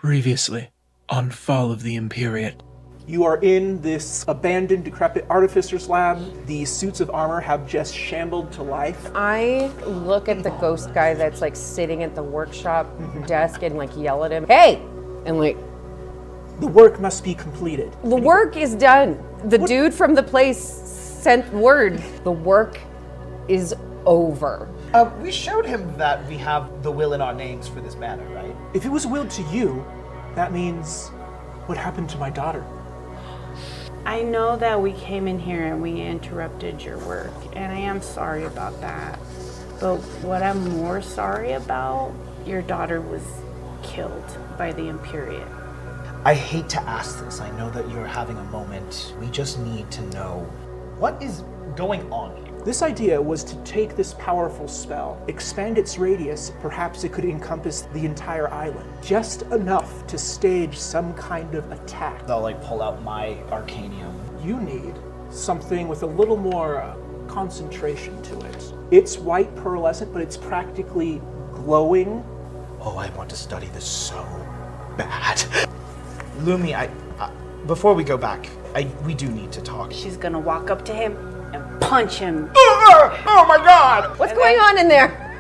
Previously, on Fall of the Imperiate. You are in this abandoned, decrepit artificer's lab. The suits of armor have just shambled to life. I look at the ghost guy that's like sitting at the workshop desk and like yell at him, "Hey!" And like, The work must be completed. the work is done. The dude from the place sent word. The work is over. We showed him that we have the will in our names for this manor, right? If it was willed to you, that means what happened to my daughter? I know that we came in here and we interrupted your work, and I am sorry about that. But what I'm more sorry about, your daughter was killed by the Imperiate. I hate to ask this. I know that you're having a moment. We just need to know what is going on here. This idea was to take this powerful spell, expand its radius, perhaps it could encompass the entire island. Just enough to stage some kind of attack. I'll pull out my arcanium. You need something with a little more concentration to it. It's white pearlescent, but it's practically glowing. Oh, I want to study this so bad. Lumi, before we go back, we do need to talk. She's gonna walk up to him and punch him. Oh my god! What's going on in there?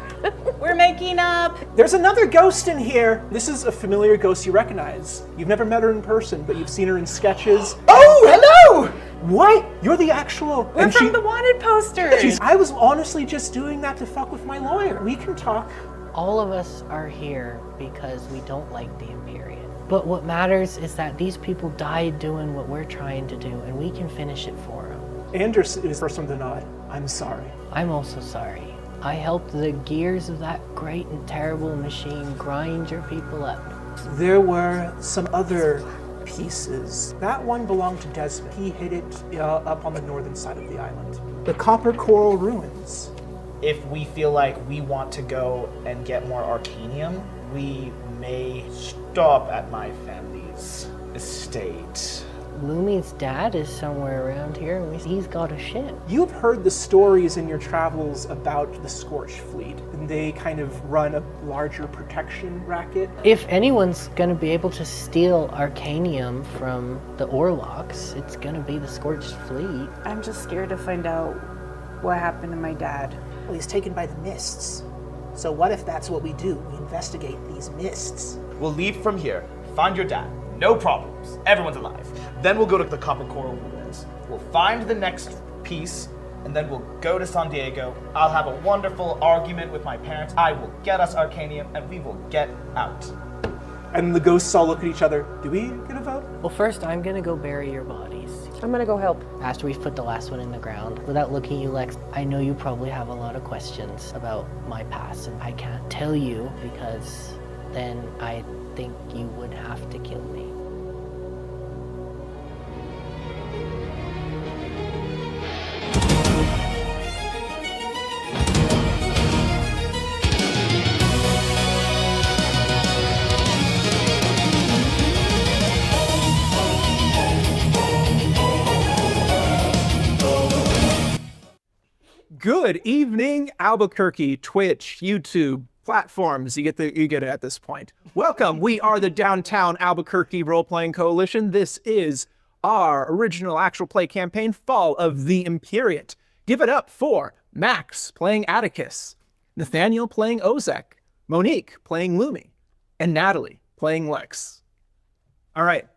We're making up. There's another ghost in here. This is a familiar ghost you recognize. You've never met her in person, but you've seen her in sketches. Oh, hello! What? You're the actual... We're from the wanted posters. I was honestly just doing that to fuck with my lawyer. We can talk. All of us are here because we don't like the Imperiate. But what matters is that these people died doing what we're trying to do, and we can finish it for them. Anders is the first one to nod. I'm sorry. I'm also sorry. I helped the gears of that great and terrible machine grind your people up. There were some other pieces. That one belonged to Desmond. He hid it up on the northern side of the island. The Copper Coral Ruins. If we feel like we want to go and get more arcanium, we may stop at my family's estate. Lumi's dad is somewhere around here, and he's got a ship. You've heard the stories in your travels about the Scorch Fleet, and they kind of run a larger protection racket. If anyone's gonna be able to steal arcanium from the Orlocks, it's gonna be the Scorched Fleet. I'm just scared to find out what happened to my dad. Well, he's taken by the mists. So what if that's what we do? We investigate these mists. We'll leave from here, find your dad, no problems, everyone's alive. Then we'll go to the Copper Coral Ruins. We'll find the next piece, and then we'll go to San Diego. I'll have a wonderful argument with my parents. I will get us arcanium, and we will get out. And the ghosts all look at each other. Do we get a vote? Well, first, I'm gonna go bury your bodies. I'm gonna go help. After we've put the last one in the ground. Without looking at you, Lex, I know you probably have a lot of questions about my past, and I can't tell you because then I think you would have to kill me. Good evening, Albuquerque, Twitch, YouTube, platforms. You get it at this point. Welcome. We are the Downtown Albuquerque Roleplaying Coalition. This is our original actual play campaign, Fall of the Imperiate. Give it up for Max playing Atticus, Nathaniel playing Ozek, Monique playing Lumi, and Natalie playing Lex. All right.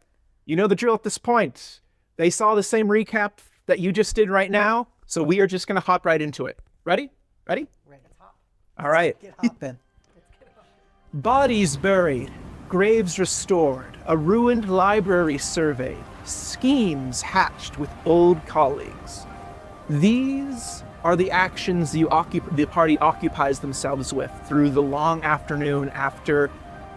You know the drill at this point. They saw the same recap that you just did right now. So we are just going to hop right into it. Ready? Ready? All right. Bodies buried, graves restored, a ruined library surveyed, schemes hatched with old colleagues. These are the actions the party occupies themselves with through the long afternoon after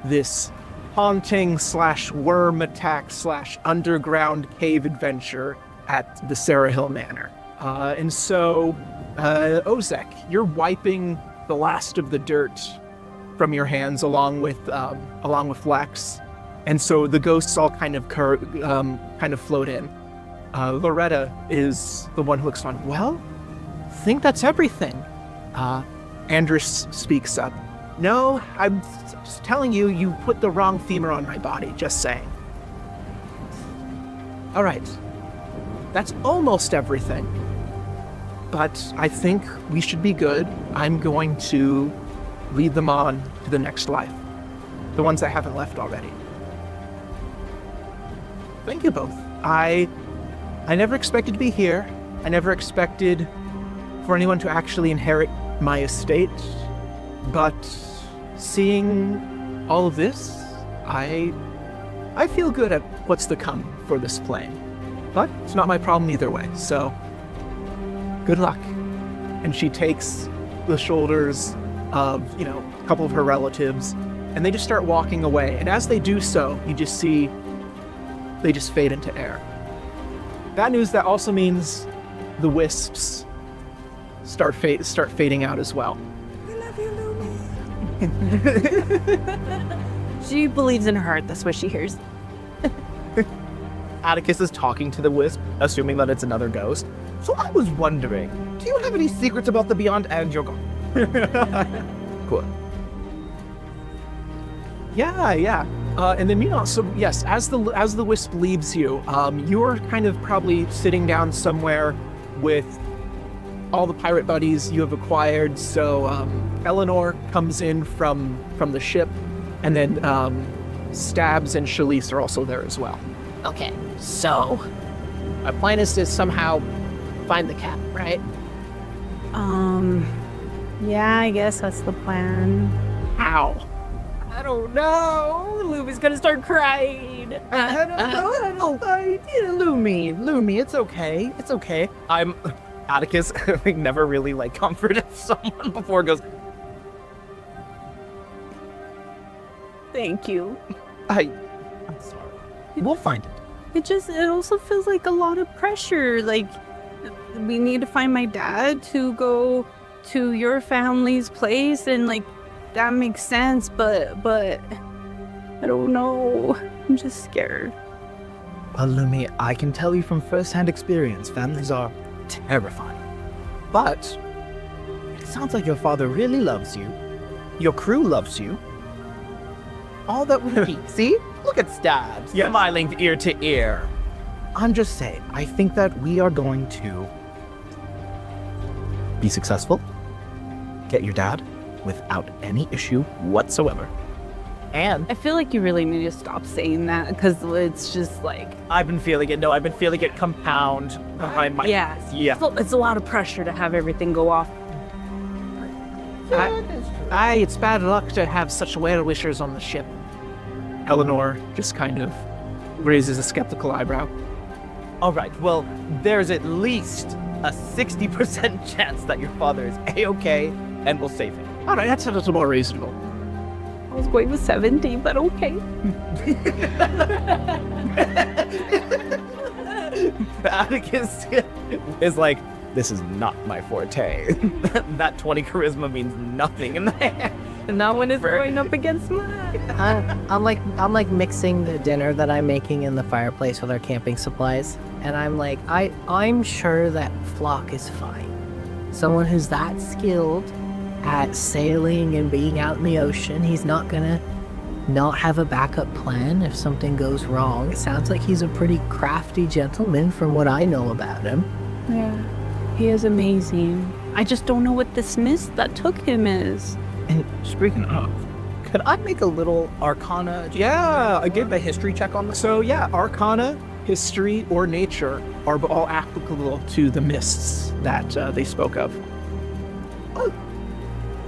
this haunting / worm attack / underground cave adventure at the Sarahill Manor. And so, Ozek, you're wiping the last of the dirt from your hands along with Lex, and so the ghosts all kind of float in. Loretta is the one who looks on. Well, I think that's everything. Andrus speaks up. No, I'm just telling you, you put the wrong femur on my body, just saying. All right. That's almost everything. But I think we should be good. I'm going to lead them on to the next life. The ones that haven't left already. Thank you both. I never expected to be here. I never expected for anyone to actually inherit my estate. But seeing all of this, I feel good at what's to come for this plane. But it's not my problem either way, so good luck. And she takes the shoulders of, a couple of her relatives, and they just start walking away. And as they do so, you just see they just fade into air. Bad news, that also means the wisps start fading out as well. I love you, Lumi. She believes in her heart. That's what she hears. Atticus is talking to the wisp, assuming that it's another ghost. So I was wondering, do you have any secrets about the Beyond and your god? Cool. Yeah. And then meanwhile, so yes, as the wisp leaves you, you're kind of probably sitting down somewhere with all the pirate buddies you have acquired. So Eleanor comes in from the ship, and then Stabs and Shalice are also there as well. Okay, so our plan is to somehow find the cat, right? Yeah, I guess that's the plan. How? I don't know. Lumi's gonna start crying. Lumi, it's okay. It's okay. Atticus, having never really comforted someone before, goes, Thank you. I'm sorry. We'll find it. It also feels like a lot of pressure. Like, we need to find my dad to go to your family's place, and that makes sense, but I don't know. I'm just scared. Well, Lumi, I can tell you from first-hand experience, families are terrifying. But it sounds like your father really loves you. Your crew loves you. All that we need. See? Look at Stabs, smiling ear to ear. I'm just saying, I think that we are going to be successful, get your dad without any issue whatsoever. And I feel like you really need to stop saying that, because it's just I've been feeling it. No, I've been feeling it compound behind my... Yeah. It's a lot of pressure to have everything go off. It's bad luck to have such well-wishers on the ship. Eleanor just kind of raises a skeptical eyebrow. All right, well, there's at least a 60% chance that your father is A-okay and will save him. All right, that's a little more reasonable. I was going with 70, but okay. Atticus is like, this is not my forte. That 20 charisma means nothing in there. And that one is going up against mine. I'm like mixing the dinner that I'm making in the fireplace with our camping supplies, and I'm like, I'm sure that Floc is fine. Someone who's that skilled at sailing and being out in the ocean, he's not gonna not have a backup plan if something goes wrong. It sounds like he's a pretty crafty gentleman from what I know about him. Yeah, he is amazing. I just don't know what this mist that took him is. And speaking of, could I make a little Arcana? Yeah, I gave a history check on this. So yeah, Arcana, history, or nature are all applicable to the mists that they spoke of. Oh,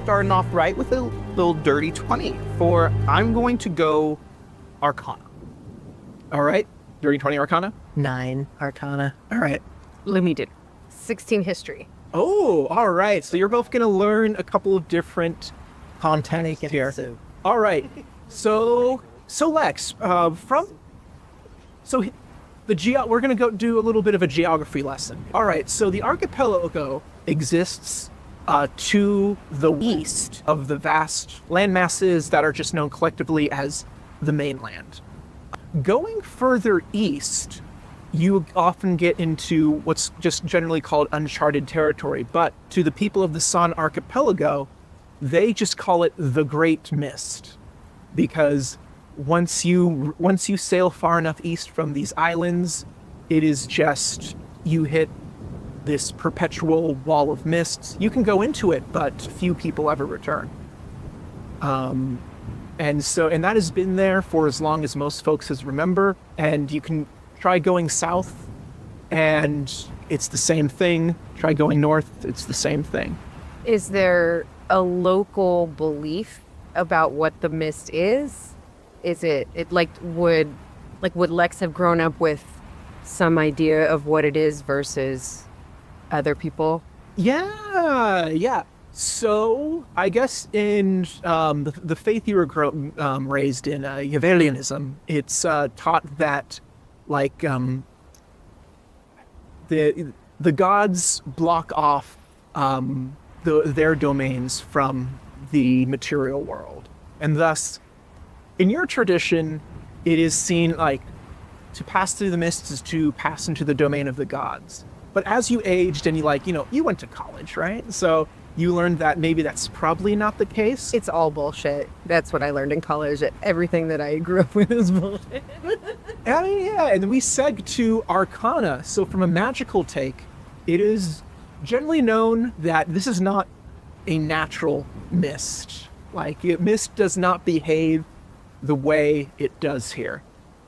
starting off right with a little dirty 20 for I'm going to go Arcana. All right, dirty 20 Arcana? 9 Arcana. All right. Lumi did 16 history. Oh, all right. So you're both going to learn a couple of different content here. All right. So Lex, we're going to go do a little bit of a geography lesson. All right. So the archipelago exists to the east of the vast land masses that are just known collectively as the mainland. Going further east, you often get into what's just generally called uncharted territory, but to the people of the Sun Archipelago, They just call it the Great Mist because once you sail far enough east from these islands, it is just you hit this perpetual wall of mists. You can go into it, but few people ever return. And that has been there for as long as most folks has remember. And you can try going south, and it's the same thing. Try going north, it's the same thing. Is there a local belief about what the mist is? Is it would Lex have grown up with some idea of what it is versus other people? Yeah. So I guess in the faith you were raised in, Yavelianism, it's taught that the gods block off their domains from the material world, and thus, in your tradition, it is seen like to pass through the mists is to pass into the domain of the gods. But as you aged and you went to college, right? So you learned that maybe that's probably not the case. It's all bullshit. That's what I learned in college. Everything that I grew up with is bullshit. And we seg to Arcana. So from a magical take, it is generally known that this is not a natural mist. Mist does not behave the way it does here.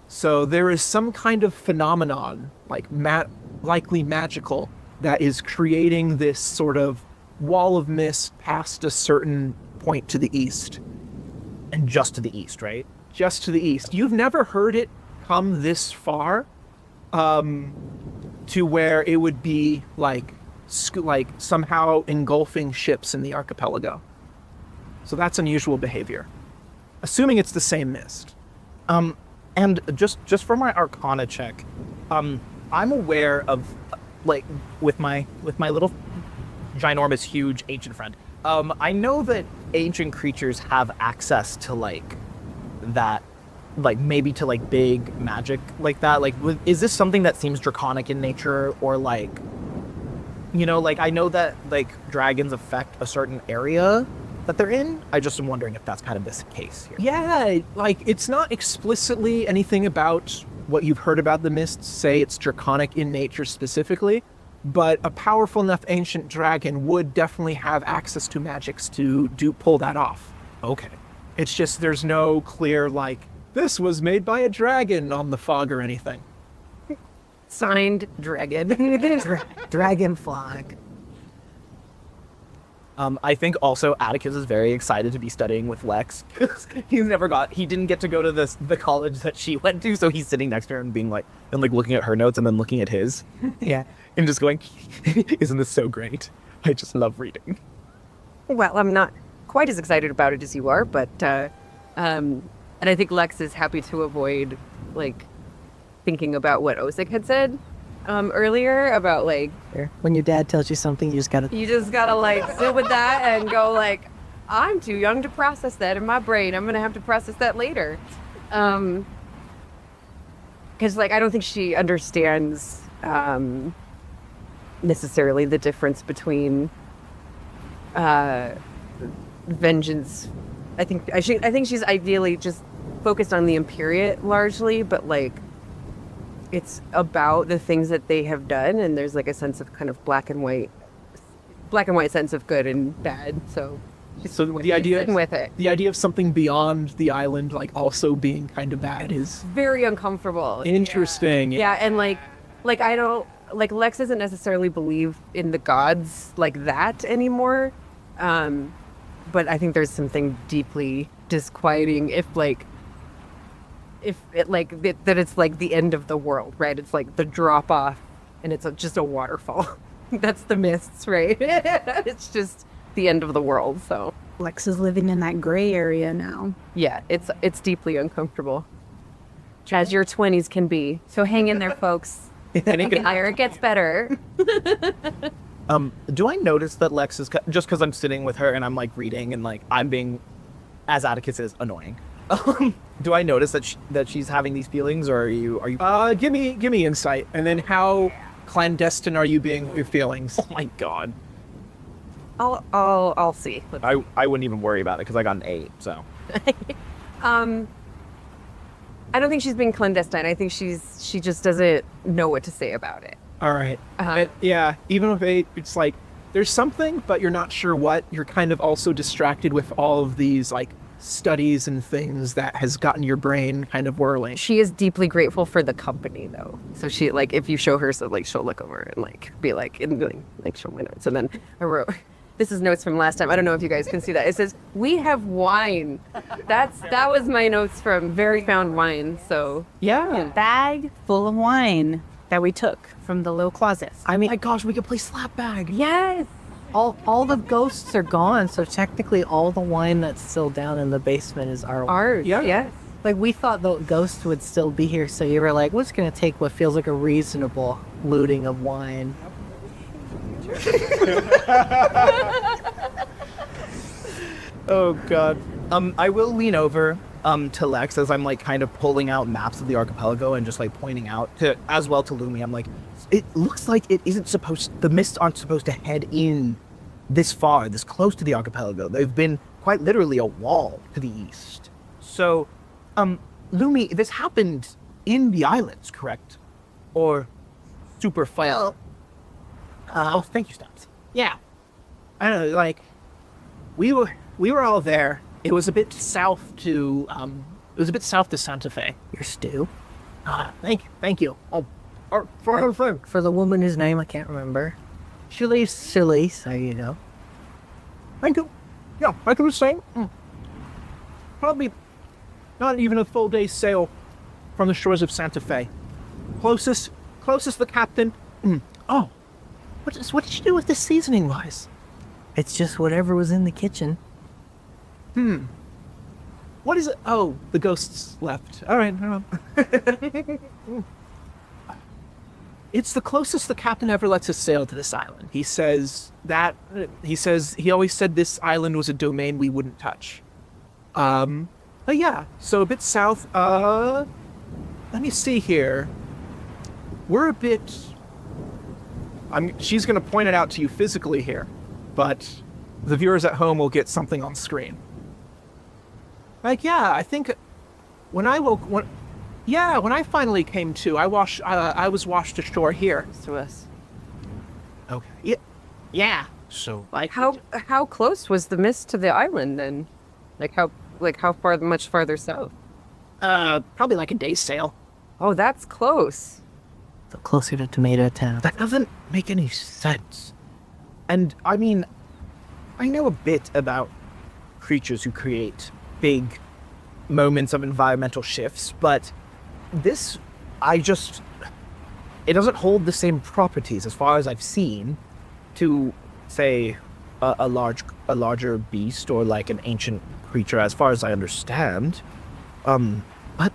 So there is some kind of phenomenon, likely magical, that is creating this sort of wall of mist past a certain point to the east. And just to the east, right? Just to the east. You've never heard it come this far to where it would be like somehow engulfing ships in the archipelago. So that's unusual behavior. Assuming it's the same mist. And just for my Arcana check, I'm aware of, with my little ginormous, huge ancient friend, I know that ancient creatures have access to that, maybe to big magic like that. Is this something that seems draconic in nature, or I know that dragons affect a certain area that they're in. I just am wondering if that's kind of this case here. Yeah, it's not explicitly anything about what you've heard about the mists say it's draconic in nature specifically, but a powerful enough ancient dragon would definitely have access to magics to pull that off. Okay. It's just there's no clear this was made by a dragon on the fog or anything. Signed, Dragon. Dragon Floc. I think also Atticus is very excited to be studying with Lex. He didn't get to go to the college that she went to, so he's sitting next to her and being looking at her notes and then looking at his. Yeah. And just going, isn't this so great? I just love reading. Well, I'm not quite as excited about it as you are, but and I think Lex is happy to avoid thinking about what Osik had said earlier about When your dad tells you something, you just gotta sit with that and go I'm too young to process that in my brain. I'm gonna have to process that later. Because I don't think she understands necessarily the difference between vengeance. I think she's ideally just focused on the Imperiate largely, but it's about the things that they have done, and there's a sense of kind of black and white sense of good and bad. So the idea with it. The idea of something beyond the island also being kind of bad is very uncomfortable. Interesting. Yeah, and I don't Lex doesn't necessarily believe in the gods like that anymore. But I think there's something deeply disquieting if it's the end of the world, right? It's the drop off, and it's just a waterfall. That's the mists, right? It's just the end of the world. So Lex is living in that gray area now. yeah, it's deeply uncomfortable, as your 20s can be. So hang in there, folks. It gets better. Do I notice that Lex is just because I'm sitting with her and I'm reading and I'm being, as Atticus is, annoying. Do I notice that she's having these feelings, or are you? Give me insight, and then how clandestine are you being with your feelings? Oh my god. I'll see. I wouldn't even worry about it because I got an 8, so. I don't think she's being clandestine. I think she just doesn't know what to say about it. All right. Uh-huh. Yeah, even with 8, it's like there's something, but you're not sure what. You're kind of also distracted with all of these like studies and things that has gotten your brain kind of whirling. She is deeply grateful for the company, though. So she, like, if you show her, so like, she'll look over and like be like, and like show my notes. And then I wrote, this is notes from last time. I don't know if you guys can see that. It says, "We have wine." That was my notes from Very Found Wine. So Yeah. Bag full of wine that we took from the little closet. I mean, my gosh, we could play slap bag. yes, All the ghosts are gone, so technically all the wine that's still down in the basement is our art. Yeah. Yes. Like, we thought the ghosts would still be here, so you were like, we're just going to take what feels like a reasonable looting of wine. Oh god. I will lean over to Lex as I'm like kind of pulling out maps of the archipelago and just like pointing out to as well to Lumi. I'm like, it looks like it isn't the mists aren't supposed to head in this far, this close to the archipelago. They've been quite literally a wall to the east. So, Lumi, this happened in the islands, correct? Or super far? Oh, thank you, Stamps. Yeah. I don't know, like we were all there. It was a bit south to Santa Fe. Your stew. Thank you. For the woman whose name I can't remember. She leaves silly, so you know. Thank you. Yeah, like I was saying, probably not even a full day's sail from the shores of Santa Fe. Closest the captain. Oh, what did you do with this seasoning wise? It's just whatever was in the kitchen. What is it? Oh, the ghosts left. All right. It's the closest the captain ever lets us sail to this island. He always said this island was a domain we wouldn't touch. But yeah, so a bit south. Let me see here. We're a bit. She's gonna point it out to you physically here, but the viewers at home will get something on screen. Like, yeah, I think when I finally came to, I was washed ashore here. To us. Okay. Yeah. So, like, How close was the mist to the island then? Much farther south? probably like a day's sail. Oh, that's close. So closer to Tomato Town. That doesn't make any sense. And I mean, I know a bit about creatures who create big moments of environmental shifts, but this, it doesn't hold the same properties as far as I've seen to, say, a larger beast or like an ancient creature, as far as I understand. But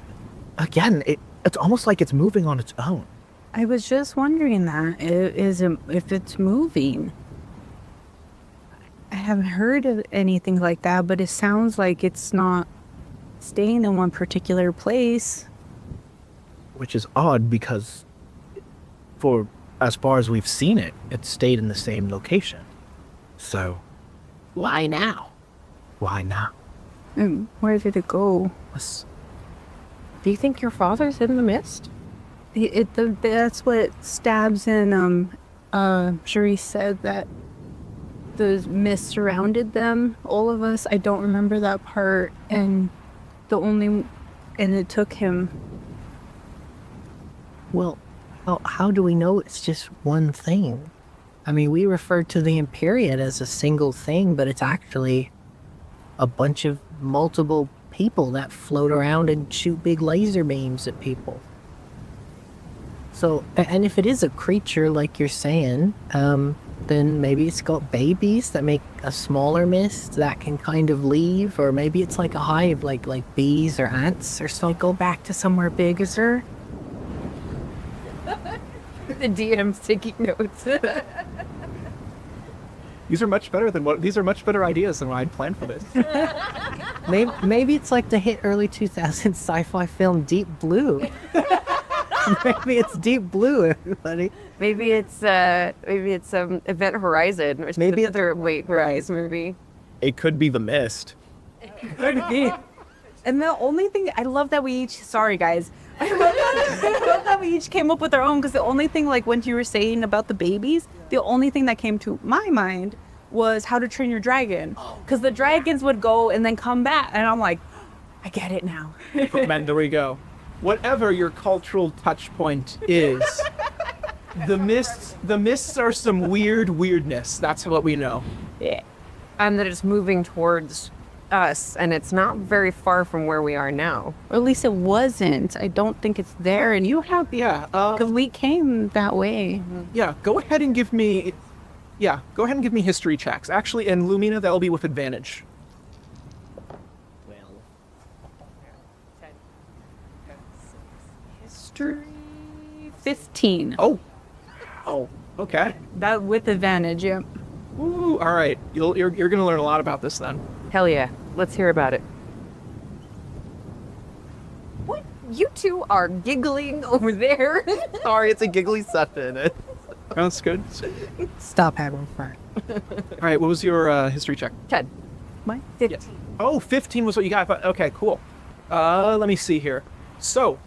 again, it's almost like it's moving on its own. I was just wondering that if it's moving. I haven't heard of anything like that, but it sounds like it's not staying in one particular place. Which is odd because, for as far as we've seen it, it stayed in the same location. So, Why now? why not? And where did it go? Do you think your father's in the mist? That's what Stabs and Cherie said, that the mist surrounded them, all of us. I don't remember that part, and it took him. Well, how do we know it's just one thing? I mean, we refer to the Imperiate as a single thing, but it's actually a bunch of multiple people that float around and shoot big laser beams at people. So, and if it is a creature, like you're saying, then maybe it's got babies that make a smaller mist that can kind of leave, or maybe it's like a hive, like bees or ants or something. Go back to somewhere bigger. The DM's taking notes. These are much better ideas than what I'd planned for this. Maybe it's like the hit early 2000s sci-fi film Deep Blue. Maybe it's deep blue, everybody. Maybe it's Event Horizon or Maybe another Wait Rise movie. It could be the mist. Could be. And the only thing I love that we each sorry guys. I love that we each came up with our own, because the only thing, like when you were saying about the babies, the only thing that came to my mind was How to Train Your Dragon, because the dragons would go and then come back, and I'm like, I get it now. Man, there we go. Whatever your cultural touch point is, the mists are some weirdness. That's what we know. Yeah. And that it's moving towards us, and it's not very far from where we are now. Or at least it wasn't. I don't think it's there. And you have, because we came that way. Yeah, go ahead and give me history checks. Actually, and Lumina, that'll be with advantage. History 15. Oh, okay. That with advantage, yeah. Ooh, all right. You're gonna learn a lot about this then. Hell yeah. Let's hear about it. What? You two are giggling over there. Sorry, it's a giggly session. That's good. Stop having fun. All right, what was your history check? 10. Mine? 15. Yes. Oh, 15 was what you got. Okay, cool. Let me see here. So,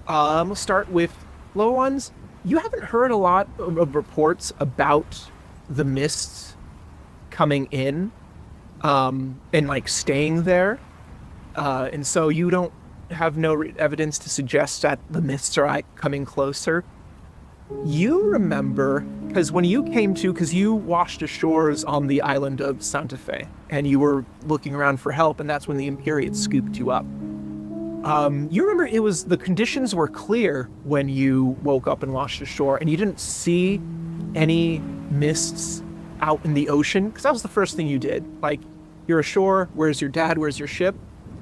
we'll start with low ones. You haven't heard a lot of reports about the mists coming in and like staying there. And so you don't have no evidence to suggest that the mists are like coming closer. You remember, because when you came to, because you washed ashores on the island of Santa Fe, and you were looking around for help, and that's when the Imperiate scooped you up. You remember the conditions were clear when you woke up and washed ashore, and you didn't see any mists out in the ocean, because that was the first thing you did. Like, you're ashore, where's your dad, where's your ship?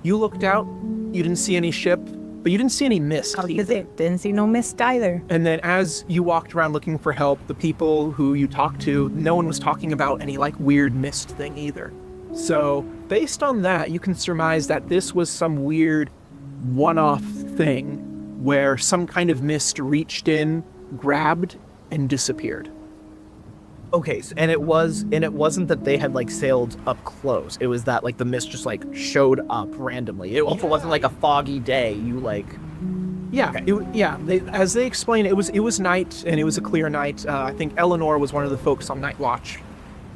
You looked out, you didn't see any ship, but you didn't see any mist. Didn't see no mist either. And then as you walked around looking for help, the people who you talked to, no one was talking about any like weird mist thing either. So based on that, you can surmise that this was some weird one-off thing where some kind of mist reached in, grabbed, and disappeared. Okay, and it wasn't that they had like sailed up close. It was that like the mist just like showed up randomly. It also wasn't like a foggy day. You like, yeah, okay. As they explained, it was night, and it was a clear night. I think Eleanor was one of the folks on night watch,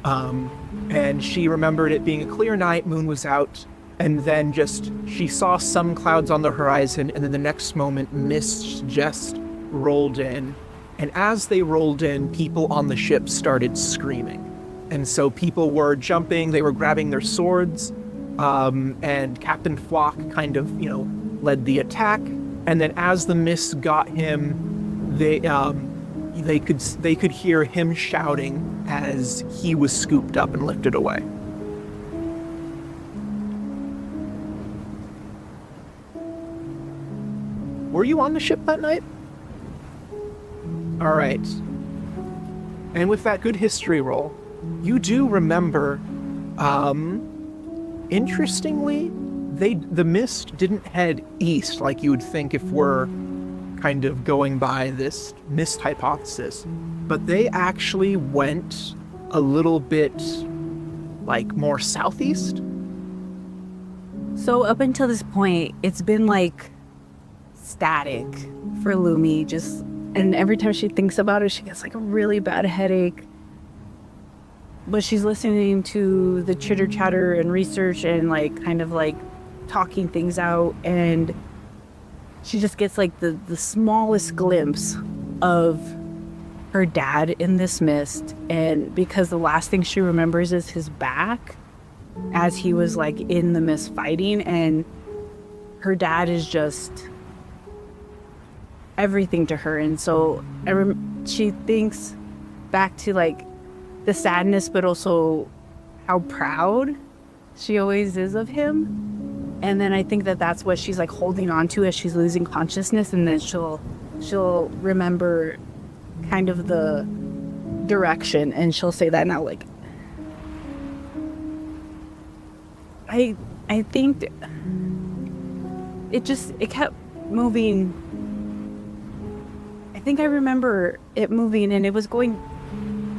and she remembered it being a clear night. Moon was out, and then she saw some clouds on the horizon, and then the next moment, mists just rolled in. And as they rolled in, people on the ship started screaming. And so people were jumping, they were grabbing their swords, and Captain Floc kind of, led the attack. And then as the mist got him, they could hear him shouting as he was scooped up and lifted away. Were you on the ship that night? All right. And with that good history roll, you do remember, interestingly, the mist didn't head east like you would think if we're kind of going by this mist hypothesis, but they actually went a little bit like more southeast. So up until this point, it's been like static for Lumi, and every time she thinks about it, she gets like a really bad headache. But she's listening to the chitter chatter and research and like kind of like talking things out, and she just gets like the smallest glimpse of her dad in this mist. And because the last thing she remembers is his back as he was like in the mist fighting, and her dad is just everything to her. And so she thinks back to like the sadness, but also how proud she always is of him. And then I think that's what she's like holding on to as she's losing consciousness. And then she'll remember kind of the direction, and she'll say that now, like, I think it kept moving think I remember it moving, and it was going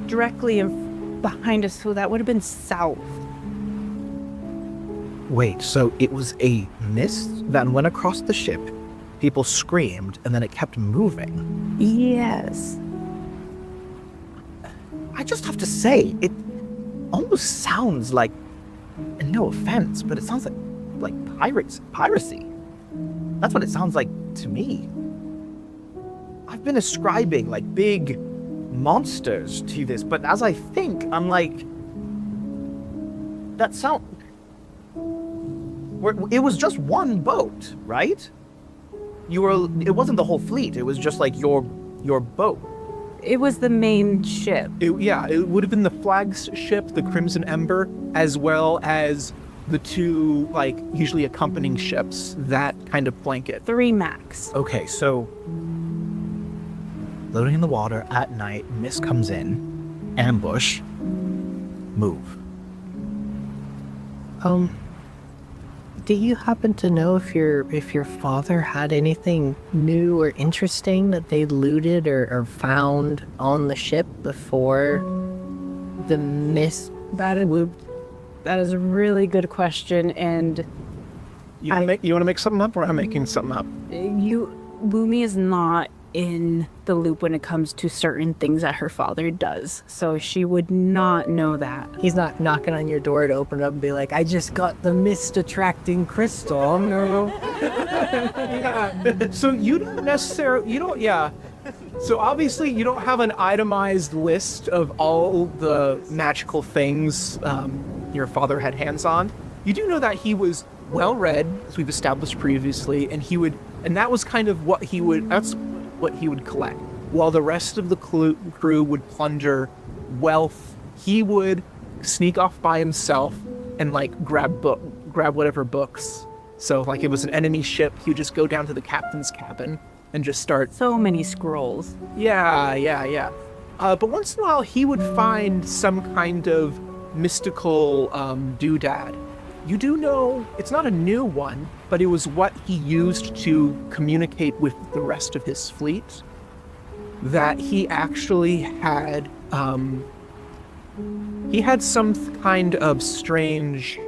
directly behind us, so that would have been south. Wait, so it was a mist that went across the ship, people screamed, and then it kept moving? Yes. I just have to say, it almost sounds like, and no offense, but it sounds like piracy. That's what it sounds like to me. I've been ascribing like big monsters to this, but as I think, I'm like, that sound. It was just one boat, right? It wasn't the whole fleet. It was just like your boat. It was the main ship. It would have been the flagship, the Crimson Ember, as well as the two, like, usually accompanying ships that kind of flank it. 3 max. Okay, so loading in the water at night, mist comes in, ambush, move. Do you happen to know if your father had anything new or interesting that they looted or found on the ship before the mist? That is a really good question, and You want to make something up, or I'm making something up? Lumi is not in the loop when it comes to certain things that her father does, so she would not know that. He's not knocking on your door to open it up and be like, I just got the mist attracting crystal. No. So you don't necessarily, So obviously you don't have an itemized list of all the magical things your father had hands on. You do know that he was well read, as we've established previously, and that was kind of what that's what he would collect. While the rest of the crew would plunder wealth, he would sneak off by himself and like grab whatever books. So like it was an enemy ship, he would just go down to the captain's cabin and just start. So many scrolls. Yeah. But once in a while he would find some kind of mystical doodad. You do know it's not a new one, but it was what he used to communicate with the rest of his fleet. That he actually had some kind of strange,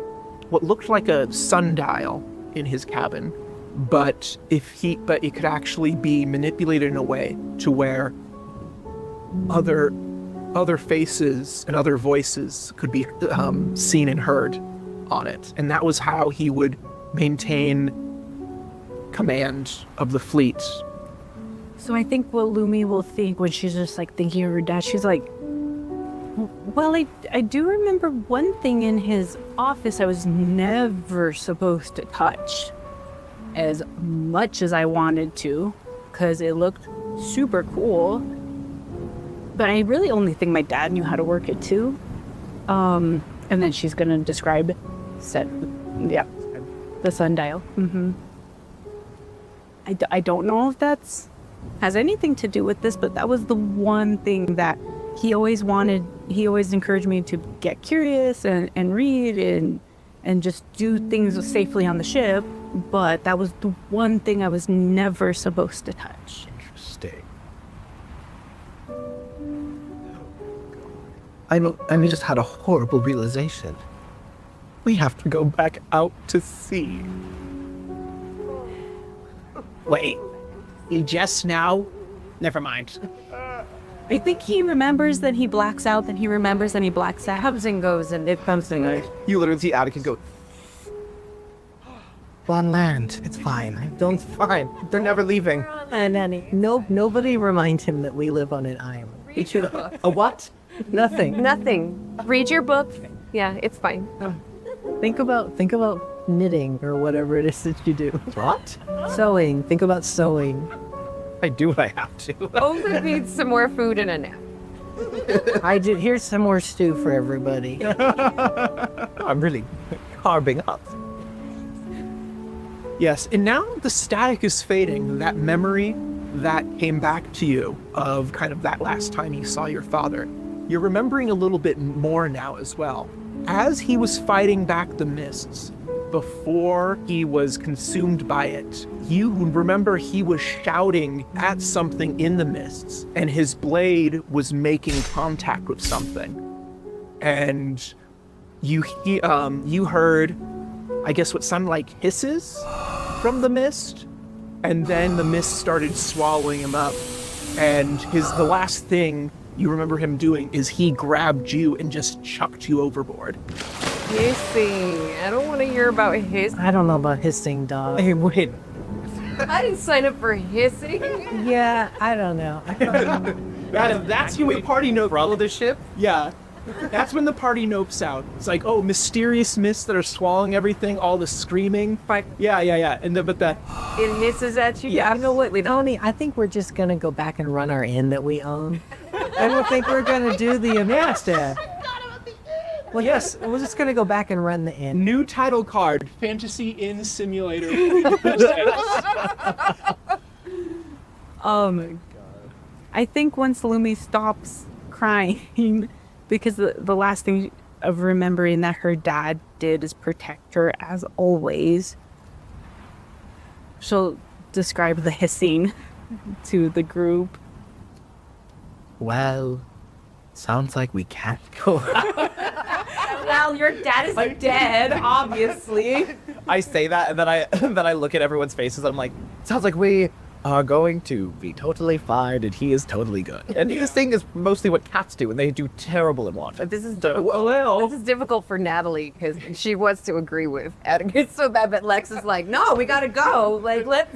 what looked like a sundial in his cabin, but it could actually be manipulated in a way to where other faces and other voices could be seen and heard on it, and that was how he would maintain command of the fleet. So I think what Lumi will think when she's just like thinking of her dad, she's like, well, I do remember one thing in his office I was never supposed to touch as much as I wanted to, because it looked super cool, but I really only think my dad knew how to work it too. And then she's gonna describe the sundial. I don't know if that's has anything to do with this, but that was the one thing that he always wanted. He always encouraged me to get curious and read and just do things safely on the ship, but that was the one thing I was never supposed to touch. Interesting. I just had a horrible realization. We have to go back out to sea. Wait, you just now? Never mind. I think he remembers, then he blacks out, then he remembers, then he blacks out. Comes and goes, and it comes and goes. You literally see Atticus go, On land, it's fine. Don't fine. They're never leaving. Nobody reminds him that we live on an island. A what? Nothing. Nothing. Read your book. Yeah, it's fine. Think about knitting or whatever it is that you do. what? Sewing. Think about sewing. I do what I have to. Owen needs some more food and a nap. Here's some more stew for everybody. I'm really carving up. Yes, and now the static is fading. That memory that came back to you of kind of that last time you saw your father, you're remembering a little bit more now as well. As he was fighting back the mists, before he was consumed by it, you remember he was shouting at something in the mists, and his blade was making contact with something. And you heard, I guess, what sounded like hisses from the mist, and then the mist started swallowing him up. And the last thing you remember him doing is he grabbed you and just chucked you overboard. Hissing. I don't want to hear about hissing. I don't know about hissing, dog. Hey, wait. I didn't sign up for hissing. Yeah, I don't know. That's when the party nope. Follow the ship? Yeah. That's when the party nopes out. It's like, oh, mysterious mists that are swallowing everything, all the screaming. Yeah. And It hisses at you. Yeah. You know what, Tony? I think we're just gonna go back and run our inn that we own. I don't think we're gonna do the master. Well, yes, we're just gonna go back and run the inn. new title card, Fantasy Inn Simulator. Oh my god. I think once Lumi stops crying, because the last thing of remembering that her dad did is protect her as always, she'll describe the hissing to the group. Well, sounds like we can't go. Well, your dad is dead, obviously. I say that, and then I look at everyone's faces, and I'm like, sounds like we are going to be totally fine, and he is totally good. And this thing is mostly what cats do, and they do terrible in water. This is difficult for Natalie because she wants to agree with Atticus so bad, but Lex is like, no, we gotta go. Like, let's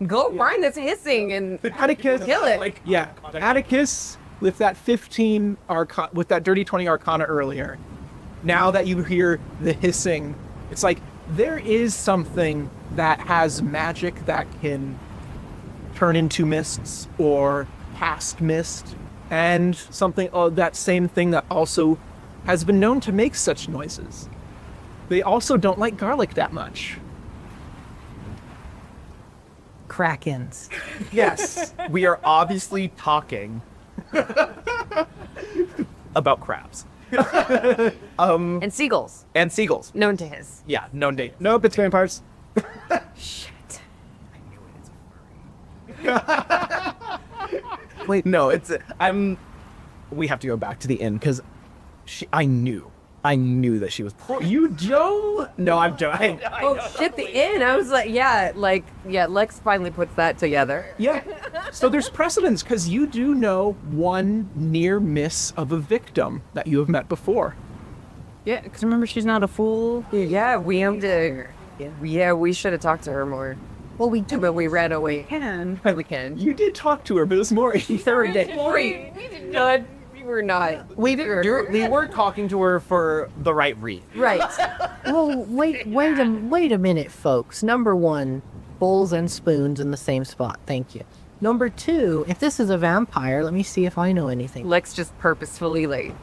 go find this hissing and Atticus, kill it. Atticus with that 15 with that dirty 20 Arcana earlier. Now that you hear the hissing, it's like there is something that has magic that can turn into mists or cast mist, and something that same thing that also has been known to make such noises. They also don't like garlic that much. Krakens. Yes, we are obviously talking about crabs. And seagulls, And seagulls. known to hiss. Yeah, known date. Nope, it's vampires. Shit. Wait, no, we have to go back to the inn, because I knew that she was. You don't? No, I'm joking. Oh shit, the inn. I was like, Lex finally puts that together. Yeah. So there's precedence, because you do know one near miss of a victim that you have met before. Yeah, because remember, she's not a fool. Yeah, we aimed to. Yeah, we should have talked to her more. Well, we do, but we ran away. But We can. You did talk to her, but it was more Third day. We did not. We were not. We weren't talking to her for the right reason. Right. Well, wait a minute, folks. Number one, bowls and spoons in the same spot. Thank you. Number two, if this is a vampire, let me see if I know anything. Lex just purposefully like.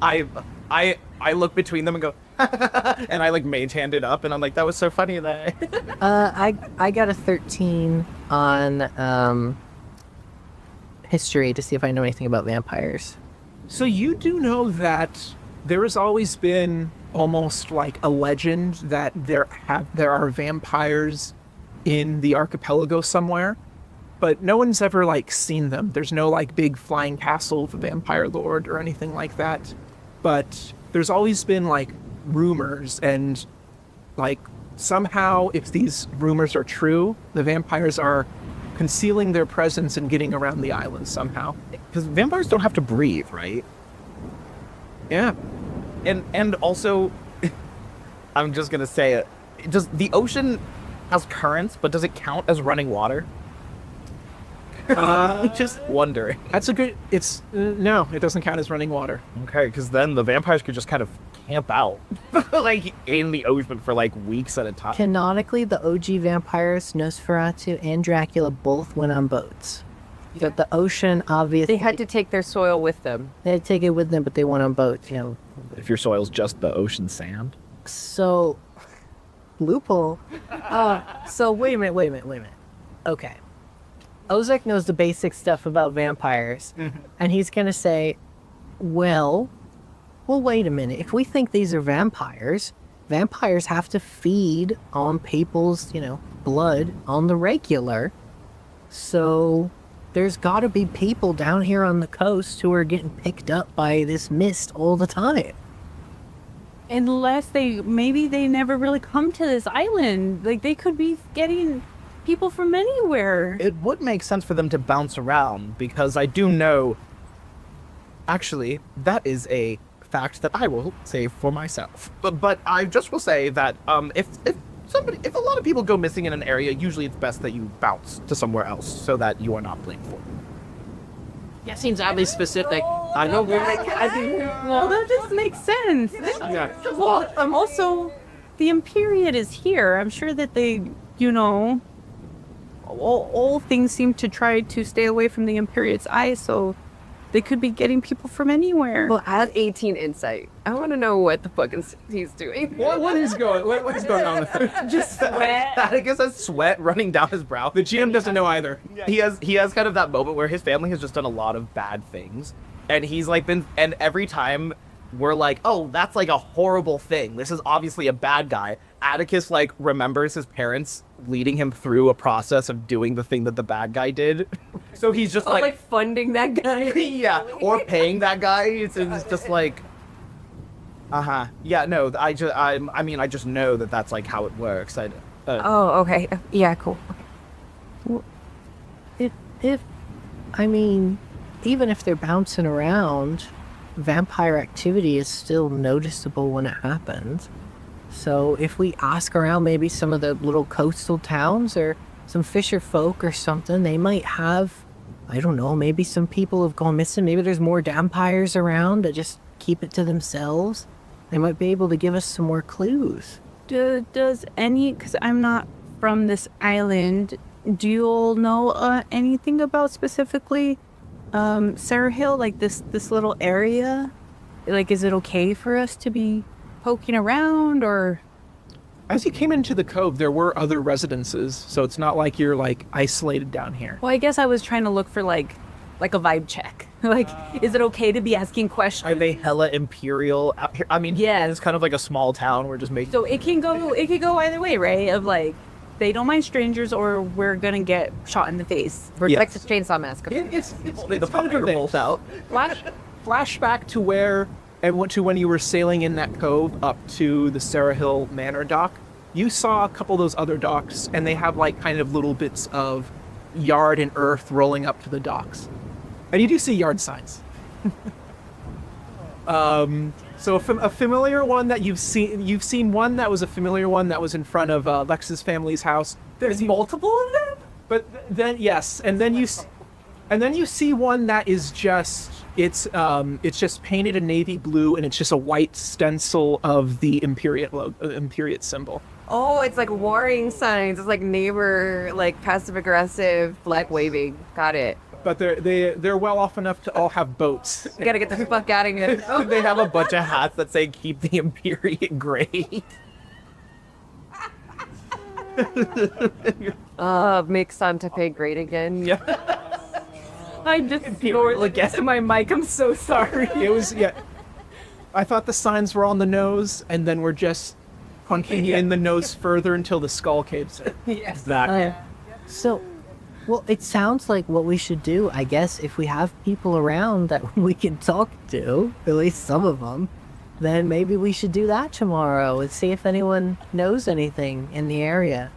I look between them and go, and I like mage hand it up, and I'm like, that was so funny that. I got a 13 on history to see if I know anything about vampires. So you do know that there has always been almost like a legend that there are vampires in the archipelago somewhere, but no one's ever like seen them. There's no like big flying castle of a vampire lord or anything like that. But there's always been like rumors, and like somehow if these rumors are true, the vampires are concealing their presence and getting around the island somehow. Because vampires don't have to breathe, right? Yeah. And also, I'm just gonna say it. Does the ocean has currents, but does it count as running water? Just wondering. That's a good, no, it doesn't count as running water. Okay, because then the vampires could just kind of camp out, like in the ocean for like weeks at a time. Canonically, the OG vampires, Nosferatu and Dracula, both went on boats. But the ocean, obviously, They had to take their soil with them. they had to take it with them, but they went on boats. You know, If your soil's just the ocean sand. so loophole. So wait a minute. Okay. Ozek knows the basic stuff about vampires, and he's gonna say, well, Well, wait a minute. If we think these are vampires, vampires have to feed on people's, blood on the regular. So there's got to be people down here on the coast who are getting picked up by this mist all the time. Unless maybe they never really come to this island. Like, they could be getting people from anywhere. It would make sense for them to bounce around, because I do know... Actually, that is a fact that I will say for myself. But I just will say that if a lot of people go missing in an area, usually it's best that you bounce to somewhere else so that you are not blamed for it. That seems oddly specific. I know we're Well, that just makes sense. Yeah. Well, also, the Imperiate is here. I'm sure that they, all things seem to try to stay away from the Imperiate's eye, so they could be getting people from anywhere. Well, add 18 insight. I want to know what the fuck he's doing. What is going on with it? Just sweat. Atticus has sweat running down his brow. The GM doesn't know either. He has kind of that moment where his family has just done a lot of bad things, and he's like and every time we're like, oh, that's like a horrible thing, this is obviously a bad guy, Atticus like remembers his parents leading him through a process of doing the thing that the bad guy did. So he's just like funding that guy. yeah, or paying that guy. It's just like, yeah, no, I just know that that's like how it works. Oh, okay. Yeah, cool. Well, even if they're bouncing around, vampire activity is still noticeable when it happens. So if we ask around maybe some of the little coastal towns or some fisher folk or something, they might have, I don't know, maybe some people have gone missing. Maybe there's more vampires around that just keep it to themselves. They might be able to give us some more clues. Because I'm not from this island, do you all know anything about specifically Sarahill, like this little area? Like, is it okay for us to be poking around, or? As you came into the cove, there were other residences, so it's not like you're like isolated down here. Well, I guess I was trying to look for like a vibe check. Like, is it okay to be asking questions? Are they hella imperial out here? I mean, yeah, it's kind of like a small town. We're just making. So it can go either way, right? Of like, they don't mind strangers, or we're gonna get shot in the face. We're like the Chainsaw Massacre. It's the fire rolls out. Flashback to when you were sailing in that cove up to the Sarahill Manor dock. You saw a couple of those other docks, and they have like kind of little bits of yard and earth rolling up to the docks. And you do see yard signs. So a familiar one that you've seen one that was a familiar one that was in front of Lex's family's house. There's multiple of them? But then yes, and then you see one that is just it's just painted a navy blue, and it's just a white stencil of the Imperiate symbol. Oh, it's like warring signs. It's like neighbor, like passive aggressive, flag waving. Got it. But they're well off enough to all have boats. You gotta get the fuck out of here. They have a bunch of hats that say "Keep the Imperiate great." Make Santa Fe great again. Yeah. I just snorted into my mic. I'm so sorry. It was I thought the signs were on the nose, and then we're just punking in the nose further until the skull caves in. Yes. So, well, it sounds like what we should do, I guess, if we have people around that we can talk to, at least some of them, then maybe we should do that tomorrow and see if anyone knows anything in the area.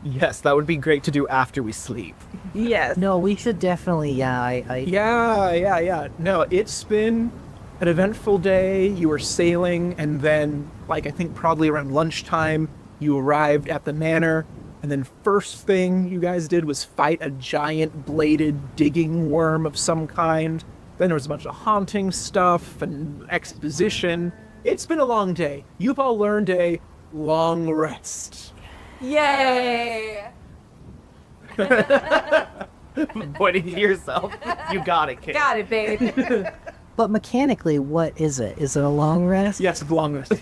Yes, that would be great to do after we sleep. Yes. No, we should definitely, Yeah. No, it's been an eventful day. You were sailing, and then, like, I think probably around lunchtime, you arrived at the manor, and then first thing you guys did was fight a giant bladed digging worm of some kind. Then there was a bunch of haunting stuff and exposition. It's been a long day. You've all learned a long rest. Yay! Pointing to yourself. You got it, kid. Got it, babe. But mechanically, what is it? Is it a long rest? Yes, a long rest.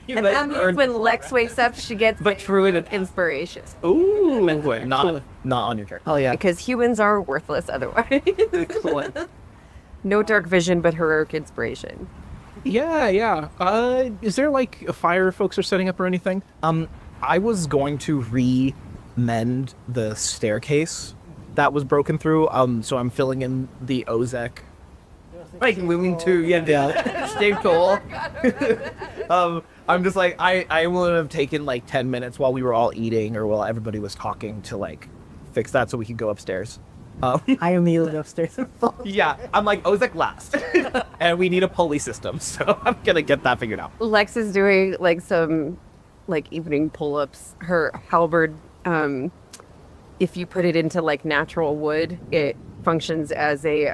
And that means when Lex wakes up, she gets inspiration. Ooh, not on your character. Oh, yeah. Because humans are worthless otherwise. Excellent. No dark vision, but heroic inspiration. Yeah. Is there like a fire folks are setting up or anything? I was going to mend the staircase that was broken through. So I'm filling in the Ozek. Like moving to stay cool. I'm just like I would have taken like 10 minutes while we were all eating or while everybody was talking to like fix that so we could go upstairs. I immediately go upstairs. Yeah, I'm like Ozek last, and we need a pulley system, so I'm gonna get that figured out. Lex is doing like some like evening pull-ups. Her halberd, if you put it into like natural wood, it functions as a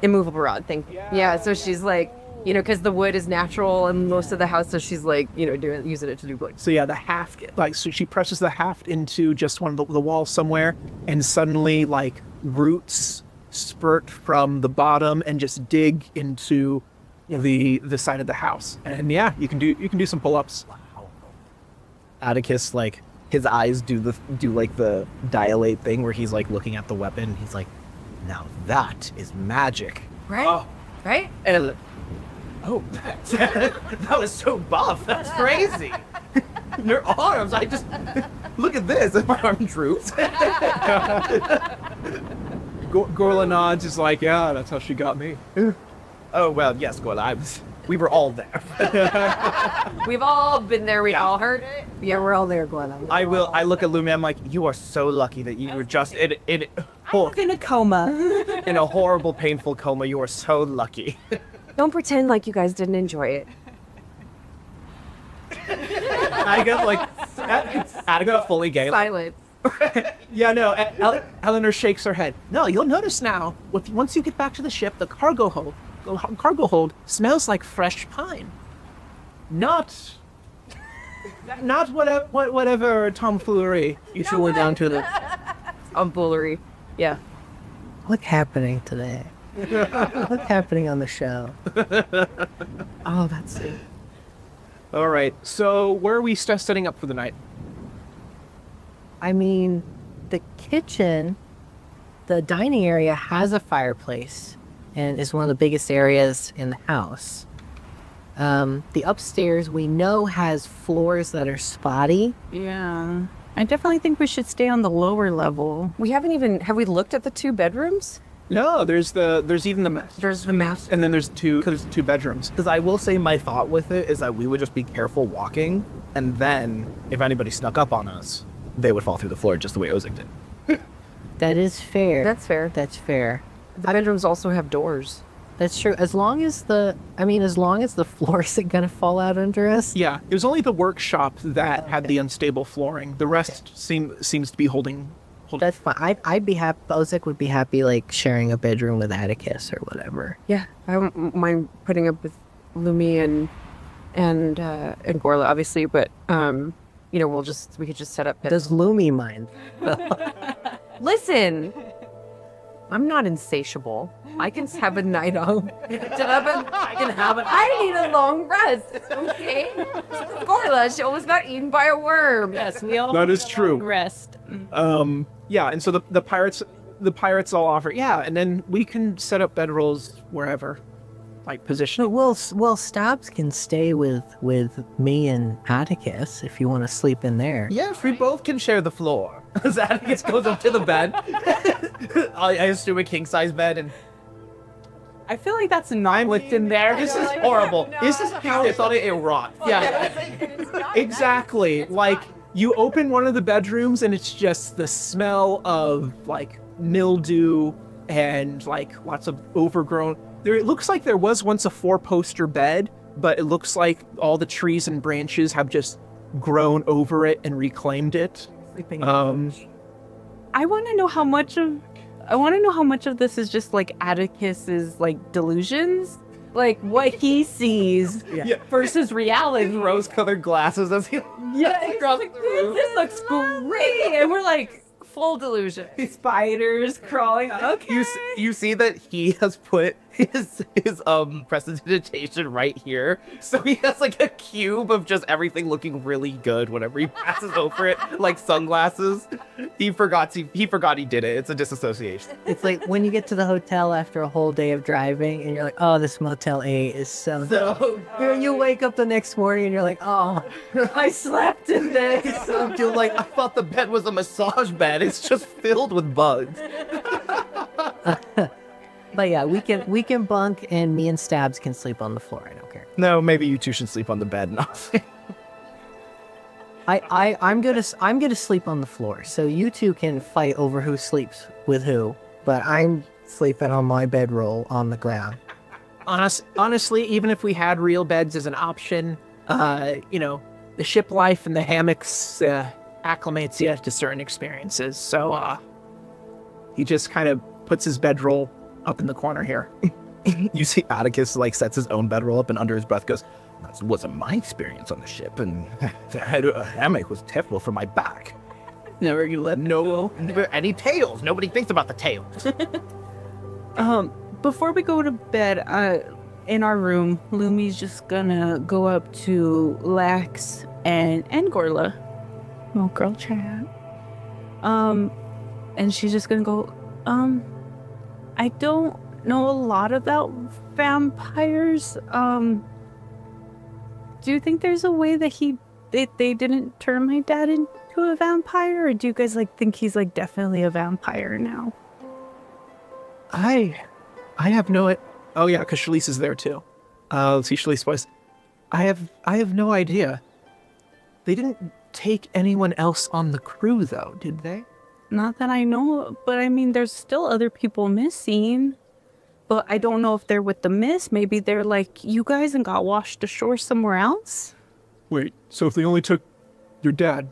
immovable rod thing. Yeah, so she's like, because the wood is natural in most of the house, so she's like, using it to do blades. So yeah, the haft, like, so she presses the haft into just one of the walls somewhere, and suddenly like roots spurt from the bottom and just dig into the side of the house. And yeah, you can do some pull-ups. Atticus, like his eyes do like the dilate thing where he's like looking at the weapon. He's like, now that is magic. Right? Right? And oh, that was so buff. That's crazy. Your arms, I just look at this. My arm droops. Gorla nods, is like, yeah, that's how she got me. Oh well, yes, Gorla. We were all there. We've all been there. We all heard it. Yeah, we're all there, Glenn. I look at Lumi. I'm like, you are so lucky that you were just in in a coma. in a horrible, painful coma. You are so lucky. Don't pretend like you guys didn't enjoy it. I got like, fully gay. Silence. Yeah, no, Eleanor shakes her head. No, you'll notice now, once you get back to the ship, the cargo hold smells like fresh pine. Not whatever tomfoolery you two went down to the... Tomfoolery. Yeah. What's happening today? What's happening on the show? Oh, that's it. All right, so where are we setting up for the night? I mean, the kitchen, the dining area has a fireplace and is one of the biggest areas in the house. The upstairs we know has floors that are spotty. Yeah. I definitely think we should stay on the lower level. Have we looked at the 2 bedrooms? No, there's even the master. There's the master. And then there's two bedrooms. Because I will say my thought with it is that we would just be careful walking, and then if anybody snuck up on us, they would fall through the floor just the way Ozek did. That is fair. That's fair. That's fair. The bedrooms also have doors. That's true. As long as the floor isn't gonna fall out under us. Yeah, it was only the workshop that had the unstable flooring. The rest seems to be holding. That's fine. I'd be happy. Ozek would be happy, like sharing a bedroom with Atticus or whatever. Yeah, I don't mind putting up with Lumi and Gorla, obviously, but we could just set up. Does Lumi mind? Listen, I'm not insatiable. I can have a night off. I need a long rest. Okay, Gorla, she almost got eaten by a worm. Yes, we all That need is a true. long rest. Yeah, and so the pirates all offer. Yeah, and then we can set up bedrolls wherever, like position. Well, Stobbs can stay with me and Atticus if you want to sleep in there. Yes, we both can share the floor. As Atticus goes up to the bed. I assume a king-size bed, and I feel like that's not what's in there. this is horrible. This is how I thought it rot. Yeah, exactly. Like, you open one of the bedrooms and it's just the smell of like mildew and like lots of overgrown. It looks like there was once a 4-poster bed, but it looks like all the trees and branches have just grown over it and reclaimed it. I want to know how much of this is just like Atticus's like delusions, like what he sees versus reality. Rose-colored glasses as he This looks great, and we're like full delusion. Spiders crawling. Okay. You see that he has put his prestidigitation right here. So he has like a cube of just everything looking really good whenever he passes over it, like sunglasses. He forgot he did it. It's a disassociation. It's like when you get to the hotel after a whole day of driving and you're like, oh, this Motel 8 is so good. You wake up the next morning and you're like, oh, I slept in this. So you're like, I thought the bed was a massage bed. It's just filled with bugs. But yeah, we can bunk, and me and Stabs can sleep on the floor. I don't care. No, maybe you two should sleep on the bed. No. I'm gonna sleep on the floor, so you two can fight over who sleeps with who. But I'm sleeping on my bedroll on the ground. Honestly, even if we had real beds as an option, the ship life and the hammocks acclimates you to certain experiences. So he just kind of puts his bedroll up in the corner here. You see Atticus like sets his own bedroll up and under his breath goes, that wasn't my experience on the ship, and the hammock was terrible for my back. Never you let No any tails. Nobody thinks about the tails. Before we go to bed, in our room, Lumi's just gonna go up to Lax and Gorla. Oh, girl chat. And she's just gonna go, I don't know a lot about vampires. Do you think there's a way that they didn't turn my dad into a vampire? Or do you guys think he's definitely a vampire now? I have no. Oh yeah, because Shalice is there too. Let's see Shalice's voice. I have no idea. They didn't take anyone else on the crew though, did they? Not that I know, but I mean, there's still other people missing. But I don't know if they're with the Mist. Maybe they're like you guys and got washed ashore somewhere else. Wait, so if they only took your dad,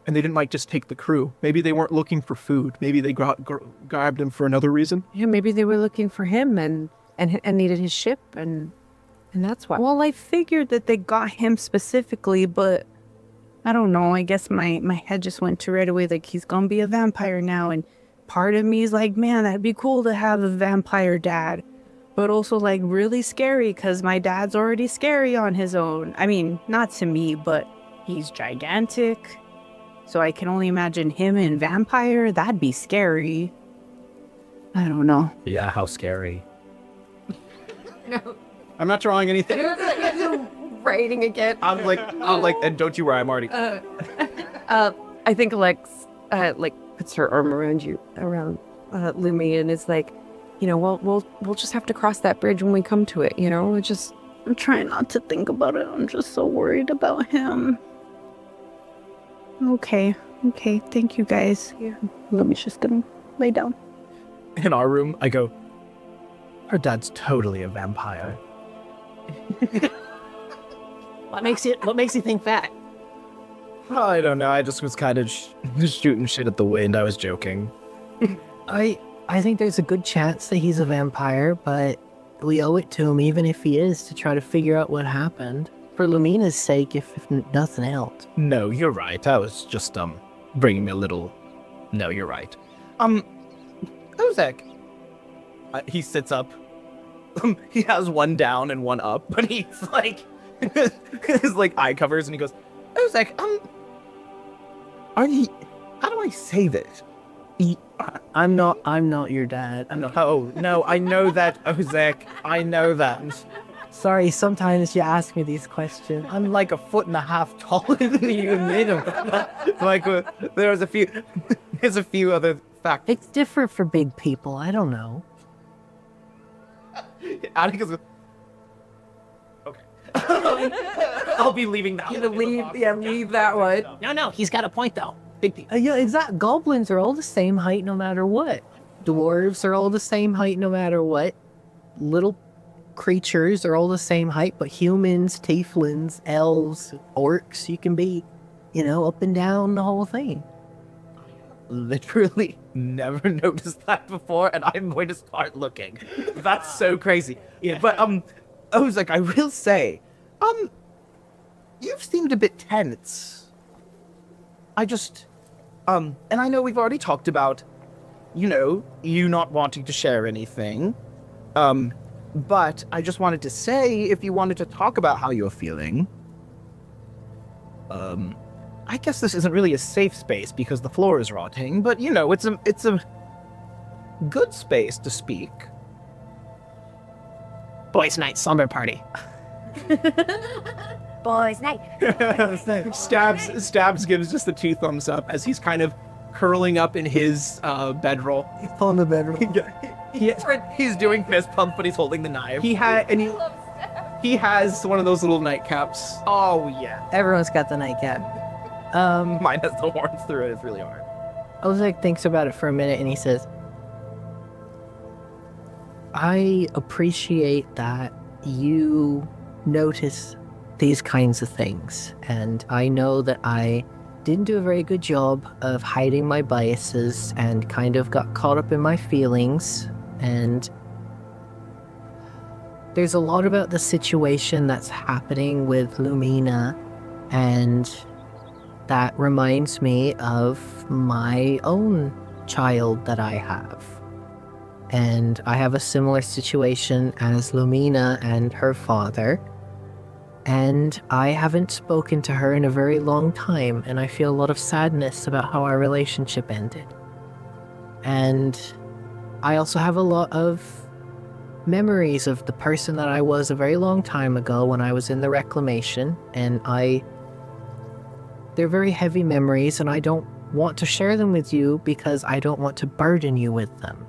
and they didn't just take the crew, maybe they weren't looking for food. Maybe they grabbed him for another reason. Yeah, maybe they were looking for him and needed his ship, and that's why. Well, I figured that they got him specifically, but I don't know. I guess my head just went to right away he's gonna be a vampire now, and part of me is like, man, that'd be cool to have a vampire dad, but also really scary because my dad's already scary on his own. I mean, not to me, but he's gigantic, so I can only imagine him and vampire. That'd be scary. I don't know. Yeah, how scary. No. I'm not drawing anything. Writing again. I'm like, and don't you worry, I'm already. I think Lex puts her arm around Lumi, and is like, we'll just have to cross that bridge when we come to it. I'm trying not to think about it. I'm just so worried about him. Okay. Thank you guys. Yeah. Lumi's just gonna lay down. In our room, I go, her dad's totally a vampire. What makes you think that? I don't know. I just was kind of shooting shit at the wind. I was joking. I think there's a good chance that he's a vampire, but we owe it to him, even if he is, to try to figure out what happened. For Lumina's sake, if nothing else. No, you're right. I was just, bringing me a little... No, you're right. Ozek. He sits up. He has one down and one up, but he's his eye covers, and he goes, Ozek, how do I say this? I'm not your dad. Oh, no, I know that, Ozek. I know that. Sorry, sometimes you ask me these questions. I'm 1.5 feet taller than you, minimum. There's a few other facts. It's different for big people. I don't know. Atticus goes, okay. I'll be leaving that one. Leave that one. No, he's got a point though. Big people. Yeah, exactly. Goblins are all the same height no matter what. Dwarves are all the same height no matter what. Little creatures are all the same height, but humans, tieflings, elves, orcs, you can be, up and down the whole thing. Literally never noticed that before, and I'm going to start looking. That's so crazy. Yeah, but I was like, I will say, you've seemed a bit tense. I just, and I know we've already talked about, you not wanting to share anything. But I just wanted to say, if you wanted to talk about how you're feeling, I guess this isn't really a safe space because the floor is rotting, but it's a good space to speak. Boys' night slumber party. Boys' night. Stabs gives just the 2 thumbs up as he's kind of curling up in his bedroll. On the bedroom. He's doing fist pump, but he's holding the knife. He has one of those little nightcaps. Oh, yeah. Everyone's got the nightcap. Mine has the horns through it. It's really hard. Ozek thinks about it for a minute and he says, I appreciate that you notice these kinds of things, and I know that I didn't do a very good job of hiding my biases and kind of got caught up in my feelings, and there's a lot about the situation that's happening with Lumina, and that reminds me of my own child that I have. And I have a similar situation as Lumina and her father. And I haven't spoken to her in a very long time, and I feel a lot of sadness about how our relationship ended. And I also have a lot of memories of the person that I was a very long time ago when I was in the reclamation, and they're very heavy memories, and I don't want to share them with you because I don't want to burden you with them.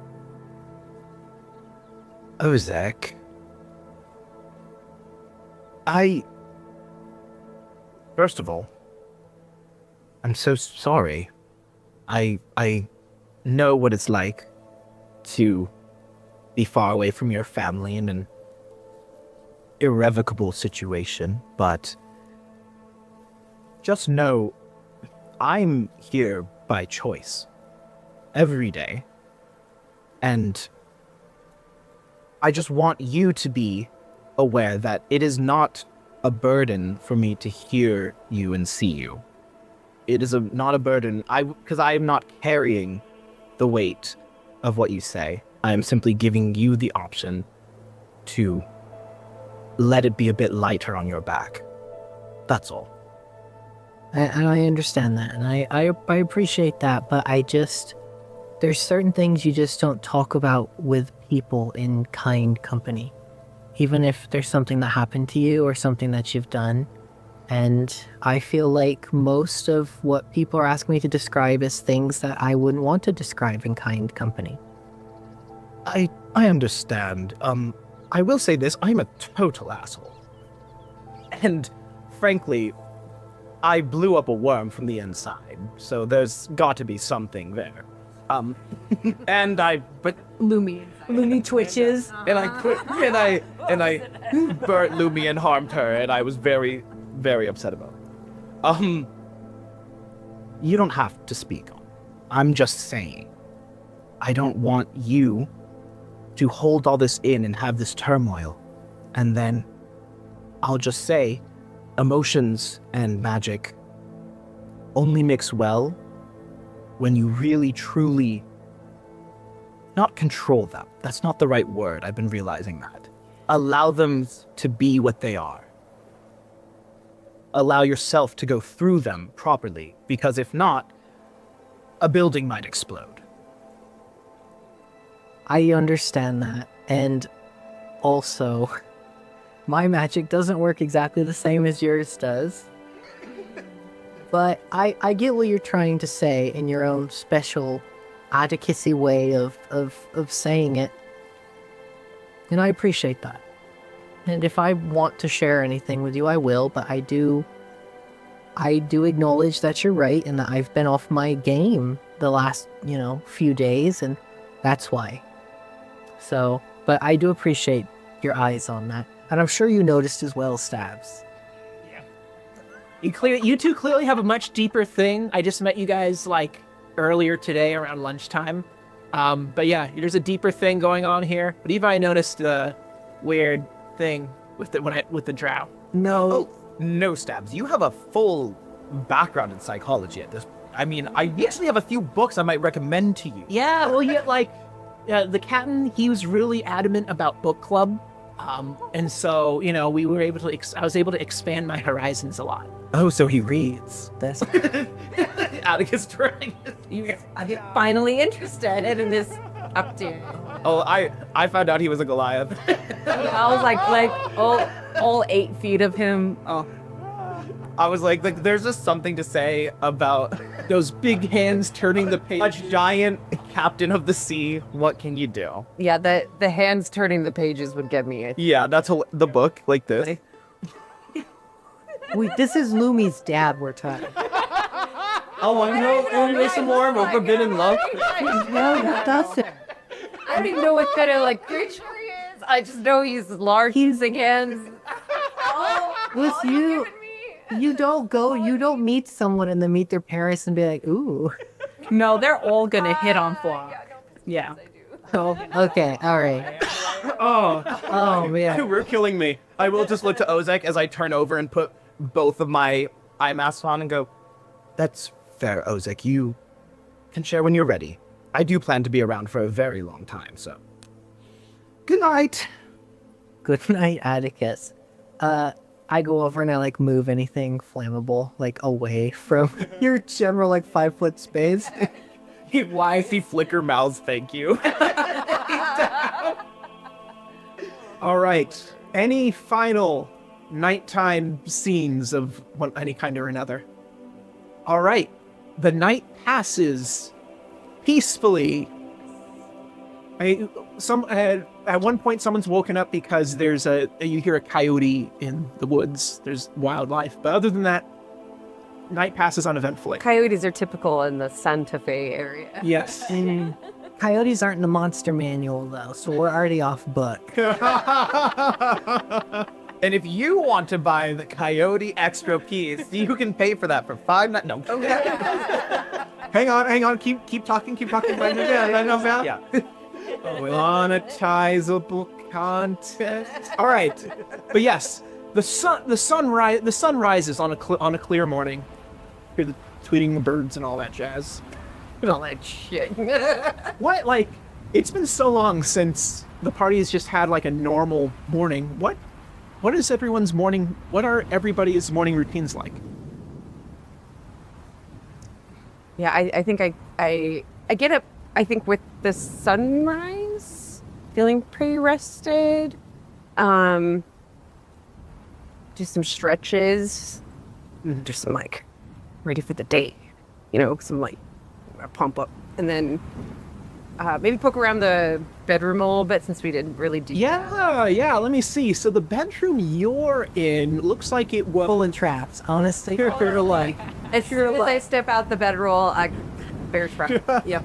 Ozek, first of all, I'm so sorry. I know what it's like to be far away from your family in an irrevocable situation, but just know I'm here by choice every day, and I just want you to be aware that it is not a burden for me to hear you and see you. It is not a burden, because I am not carrying the weight of what you say. I am simply giving you the option to let it be a bit lighter on your back. That's all. And I understand that, and I appreciate that, but there's certain things you just don't talk about with people in kind company. Even if there's something that happened to you or something that you've done. And I feel like most of what people are asking me to describe is things that I wouldn't want to describe in kind company. I understand. I will say this, I'm a total asshole. And frankly, I blew up a worm from the inside, so there's got to be something there. But Lumi twitches. and I burnt Lumi and harmed her, and I was very, very upset about it. You don't have to speak on it. I'm just saying, I don't want you to hold all this in and have this turmoil, and then I'll just say, emotions and magic only mix well when you really, truly not control them. That's not the right word. I've been realizing that. Allow them to be what they are. Allow yourself to go through them properly, because if not, a building might explode. I understand that, and also, my magic doesn't work exactly the same as yours does. But I get what you're trying to say in your own special advocacy way of saying it. And I appreciate that. And if I want to share anything with you, I will, but I do acknowledge that you're right and that I've been off my game the last, few days, and that's why. So, but I do appreciate your eyes on that. And I'm sure you noticed as well, Stabs. You two clearly have a much deeper thing. I just met you guys earlier today around lunchtime. But yeah, there's a deeper thing going on here. But even I noticed the weird thing with the drow. No, Stabs. You have a full background in psychology at this. I mean, I actually have a few books I might recommend to you. Yeah, well, the captain, he was really adamant about book club. And so, we were able to, I was able to expand my horizons a lot. Oh, so he reads. That's Atticus trying. I'm finally interested in this updo. Oh, I found out he was a Goliath. I was like all 8 feet of him. Oh, I was like, there's just something to say about Those big hands turning the a page. giant captain of the sea. What can you do? yeah. The hands turning the pages would get me. Yeah, that's the book like this. Wait, this is Lumi's dad we're talking. Oh, I know. Only some more of a forbidden love. No, that doesn't. I don't even know what kind of creature he is. I just know he's large. He's hands. With you, you don't meet someone and then meet their parents and be like, ooh. No, they're all gonna hit on Floc. Yeah. Oh, okay, all right. Oh man. We're killing me. I will just look to Ozek as I turn over and put both of my eye masks on and go, that's fair, Ozek. You can share when you're ready. I do plan to be around for a very long time, so. Good night. Good night, Atticus. I go over and I move anything flammable away from your general 5-foot space. Why he flicker mouths, thank you. All right. Any final nighttime scenes of any kind or another? All right. The night passes peacefully. At one point, someone's woken up because you hear a coyote in the woods. There's wildlife. But other than that, night passes uneventfully. Coyotes are typical in the Santa Fe area. Yes. Coyotes aren't in the monster manual, though, so we're already off book. And if you want to buy the coyote extra piece, you can pay for that for $5. No. Hang on. Keep talking. Yeah. Monetizable content. All right, but yes, the sun rises on a clear morning. Hear the tweeting the birds and all that jazz. And all that shit. What? It's been so long since the party has just had a normal morning. What is everyone's morning? What are everybody's morning routines like? Yeah, I think I get up. I think with the sunrise, feeling pretty rested. Do some stretches. Do some ready for the day. Some pump up, and then maybe poke around the bedroom a little bit since we didn't really do. Yeah. Let me see. So the bedroom you're in looks like it was Pulling traps, honestly. As soon as I step out the bedroll, bear trap. Yep.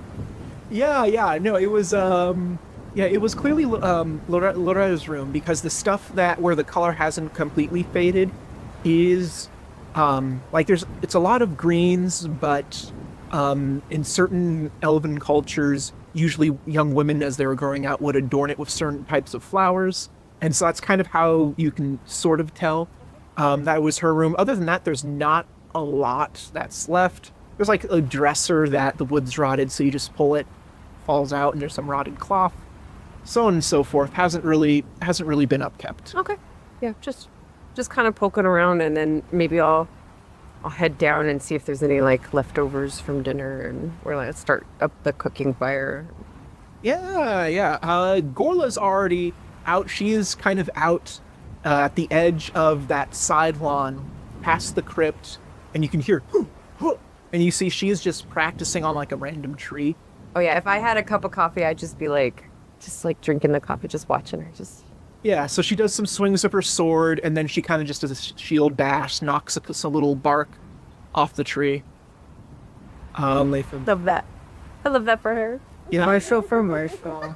Yeah. No, it was it was clearly Loretta's room because the stuff where the color hasn't completely faded is it's a lot of greens, but in certain elven cultures, usually young women as they were growing out would adorn it with certain types of flowers, and so that's kind of how you can sort of tell that was her room. Other than that, there's not a lot that's left. There's a dresser that the wood's rotted, so you just pull it, falls out, and there's some rotted cloth, so on and so forth. Hasn't really been upkept. Okay. Yeah, just kind of poking around, and then maybe I'll head down and see if there's any leftovers from dinner, and we're start up the cooking fire. Yeah. Gorla's already out. She is kind of out at the edge of that side lawn, past the crypt, and you can hear, and you see she is just practicing on a random tree. Oh yeah, if I had a cup of coffee, I'd just be just drinking the coffee, just watching her, just. Yeah, so she does some swings of her sword, and then she kind of just does a shield bash, knocks a little bark off the tree. Love that. I love that for her. Yeah. Marshall for Marshall.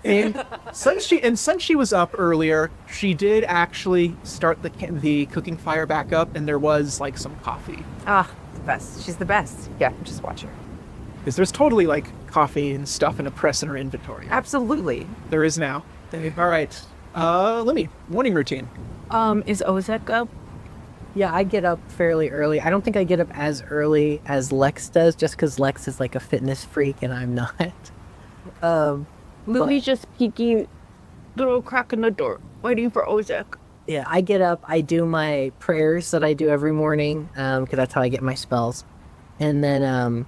And since she was up earlier, she did actually start the cooking fire back up, and there was some coffee. Ah, the best. She's the best. Yeah, just watch her. Because there's totally coffee and stuff in a press in her inventory. Absolutely. There is now. All right. Lemmy, morning routine. Is Ozek up? Yeah, I get up fairly early. I don't think I get up as early as Lex does, just because Lex is a fitness freak and I'm not. Louis just peeking little crack in the door, waiting for Ozek. Yeah, I get up, I do my prayers that I do every morning, because that's how I get my spells. And then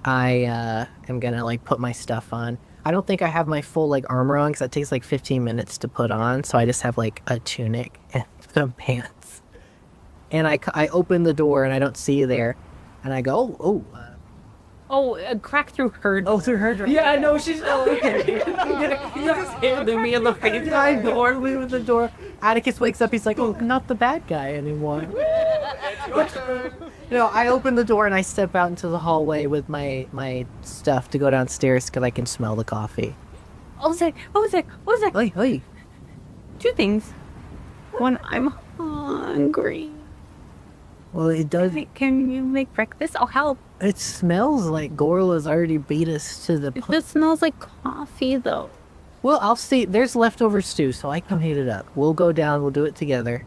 I am gonna like put my stuff on. I don't think I have my full like armor on because that takes like 15 minutes to put on, so I just have like a tunic and some pants. And I open the door and I don't see you there, and I go, Crack through her. oh, through her door. Yeah, no, she's okay. You just handed me in the face. I door, we with the door. Atticus wakes up. He's like, "Oh, not the bad guy anymore." No, I open the door and I step out into the hallway with my stuff to go downstairs because I can smell the coffee. Ozek. Hey. 2 things. One, I'm hungry. Well, it does. Can you make breakfast? I'll help. It smells like Gorla's already beat us to the punch. It smells like coffee, though. Well, I'll see. There's leftover stew, so I can heat it up. We'll go down. We'll do it together.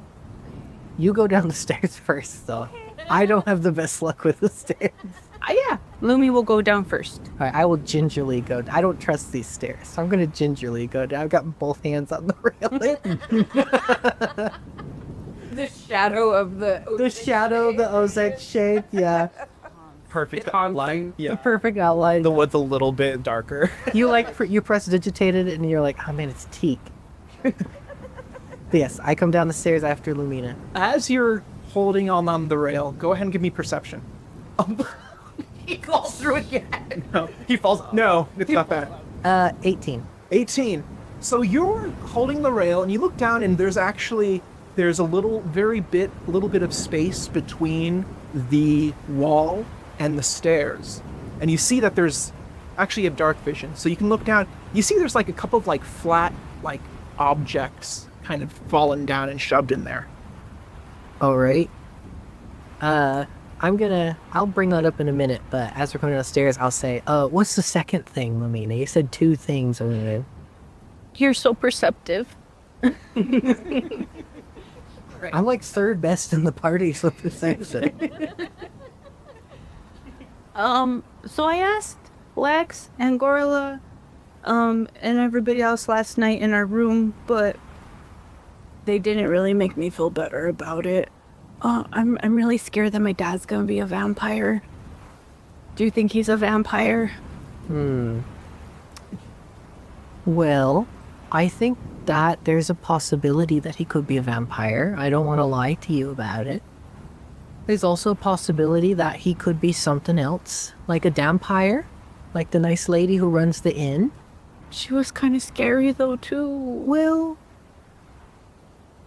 You go down the stairs first, though. I don't have the best luck with the stairs. Yeah. Lumi will go down first. All right, I will gingerly go. I don't trust these stairs, so I'm going to gingerly go down. I've got both hands on the railing. The shadow of the Ozek shape, yeah. Perfect outline. The Yeah. perfect outline. The wood's a little bit darker. You you press digitated it and you're like, oh man, it's teak. Yes, I come down the stairs after Lumina. As you're holding on the rail, go ahead and give me perception. he falls through again. No, he falls. No, it's not bad. 18. 18. So you're holding the rail and you look down and there's a little bit of space between the wall and the stairs. And you see that there's actually you have dark vision. So you can look down. You see there's like a couple of like flat like objects kind of fallen down and shoved in there. All right. I'll bring that up in a minute, but as we're coming downstairs, I'll say, what's the second thing, Lumina? You said 2 things. You're so perceptive. I'm like 3rd best in the party for perception. So I asked Lex and Gorla, and everybody else last night in our room, but they didn't really make me feel better about it. I'm really scared that my dad's gonna be a vampire. Do you think he's a vampire? Well, I think that there's a possibility that he could be a vampire. I don't want to lie to you about it. There's also a possibility that he could be something else, like a dampire, like the nice lady who runs the inn. She was kind of scary though too. Well,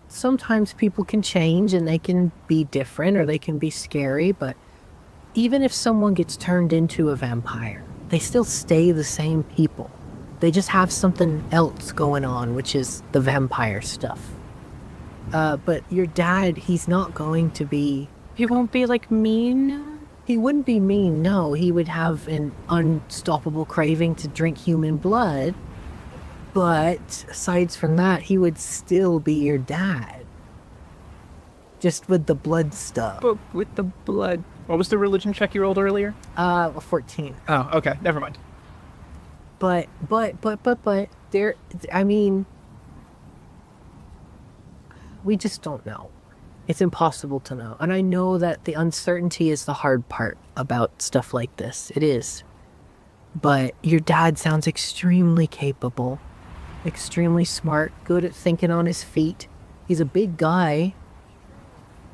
sometimes people can change and they can be different or they can be scary, but even if someone gets turned into a vampire, they still stay the same people. They just have something else going on, which is the vampire stuff. But your dad, he's not going to be... He won't be like mean? He wouldn't be mean, no. He would have an unstoppable craving to drink human blood. But aside from that, he would still be your dad. Just with the blood stuff. But with the blood. What was the religion check you rolled earlier? 14. Oh, okay. Never mind. But, there, I mean, we just don't know. It's impossible to know. And I know that the uncertainty is the hard part about stuff like this. It is. But your dad sounds extremely capable, extremely smart, good at thinking on his feet. He's a big guy.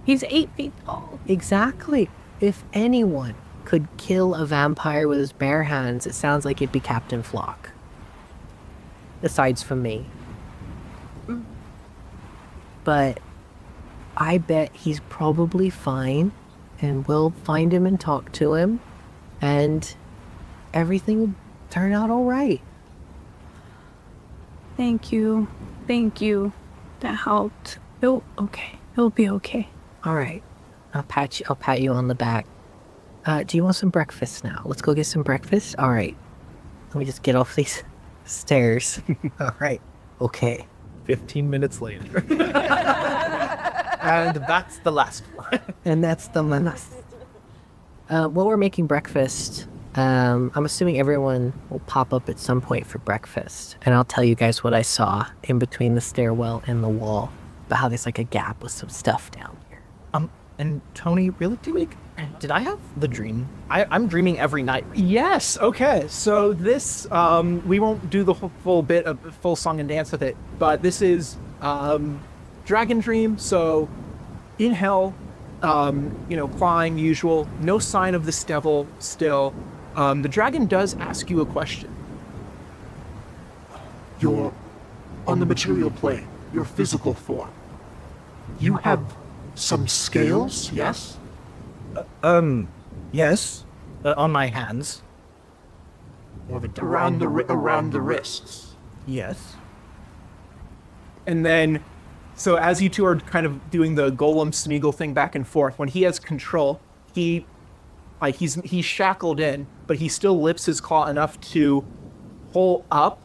He's 8 feet tall. Exactly. If anyone could kill a vampire with his bare hands, it sounds like it'd be Captain Floc. Aside from me. But I bet he's probably fine, and we'll find him and talk to him, and everything will turn out all right. Thank you. That helped. It'll be okay. All right. I'll pat you on the back. Do you want some breakfast now? Let's go get some breakfast? All right. Let me just get off these stairs. All right. Okay. 15 minutes later. And that's the last one. And that's the last. While we're making breakfast, I'm assuming everyone will pop up at some point for breakfast, and I'll tell you guys what I saw in between the stairwell and the wall, about how there's like a gap with some stuff down here. And Tony, really, did I have the dream? I'm dreaming every night. Yes. Okay. So this, we won't do the full bit of full song and dance with it, but this is Dragon Dream. So in hell, flying usual. No sign of this devil still. The dragon does ask you a question. You're on the material plane, your physical form. You have some scales, yes? Yes. On my hands. Around the wrists. Yes. And then, so as you two are kind of doing the Golem Smeagol thing back and forth, when he has control, he's shackled in, but he still lifts his claw enough to pull up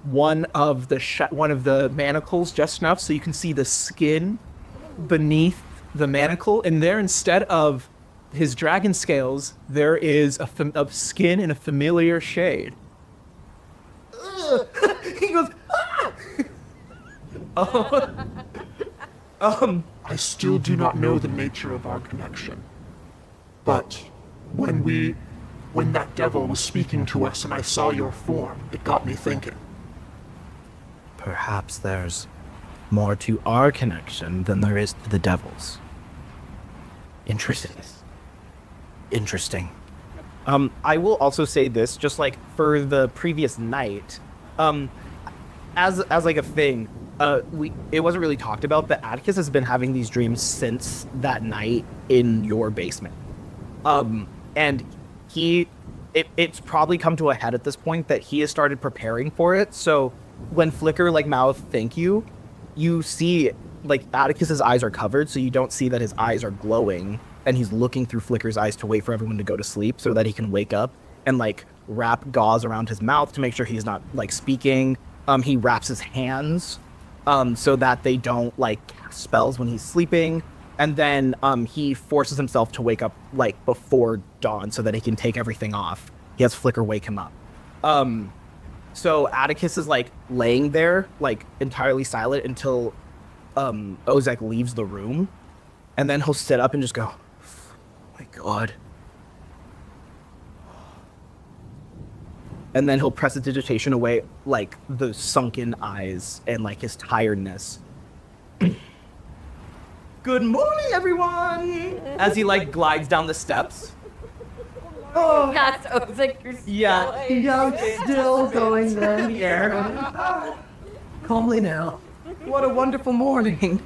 one of the manacles just enough so you can see the skin beneath the manacle, and there, instead of his dragon scales, there is a skin in a familiar shade. He goes, I still do not know the nature of our connection. But when that devil was speaking to us and I saw your form, it got me thinking. Perhaps there's more to our connection than there is to the devil's. Interesting. I will also say this, just like for the previous night, as like a thing, it wasn't really talked about, but Atticus has been having these dreams since that night in your basement. And it's probably come to a head at this point that he has started preparing for it. So when Flicker mouth thank you, you see Atticus's eyes are covered, so you don't see that his eyes are glowing, and he's looking through Flicker's eyes to wait for everyone to go to sleep so that he can wake up and wrap gauze around his mouth to make sure he's not speaking. He wraps his hands so that they don't cast spells when he's sleeping, and then he forces himself to wake up before dawn so that he can take everything off. He has Flicker wake him up. So Atticus is laying there entirely silent until Ozek leaves the room, and then he'll sit up and just go, "Oh my God." And then he'll press prestidigitation away the sunken eyes and his tiredness. Good morning, everyone! As he glides down the steps. That's Ozek, you're Still going down here. Calmly now. What a wonderful morning.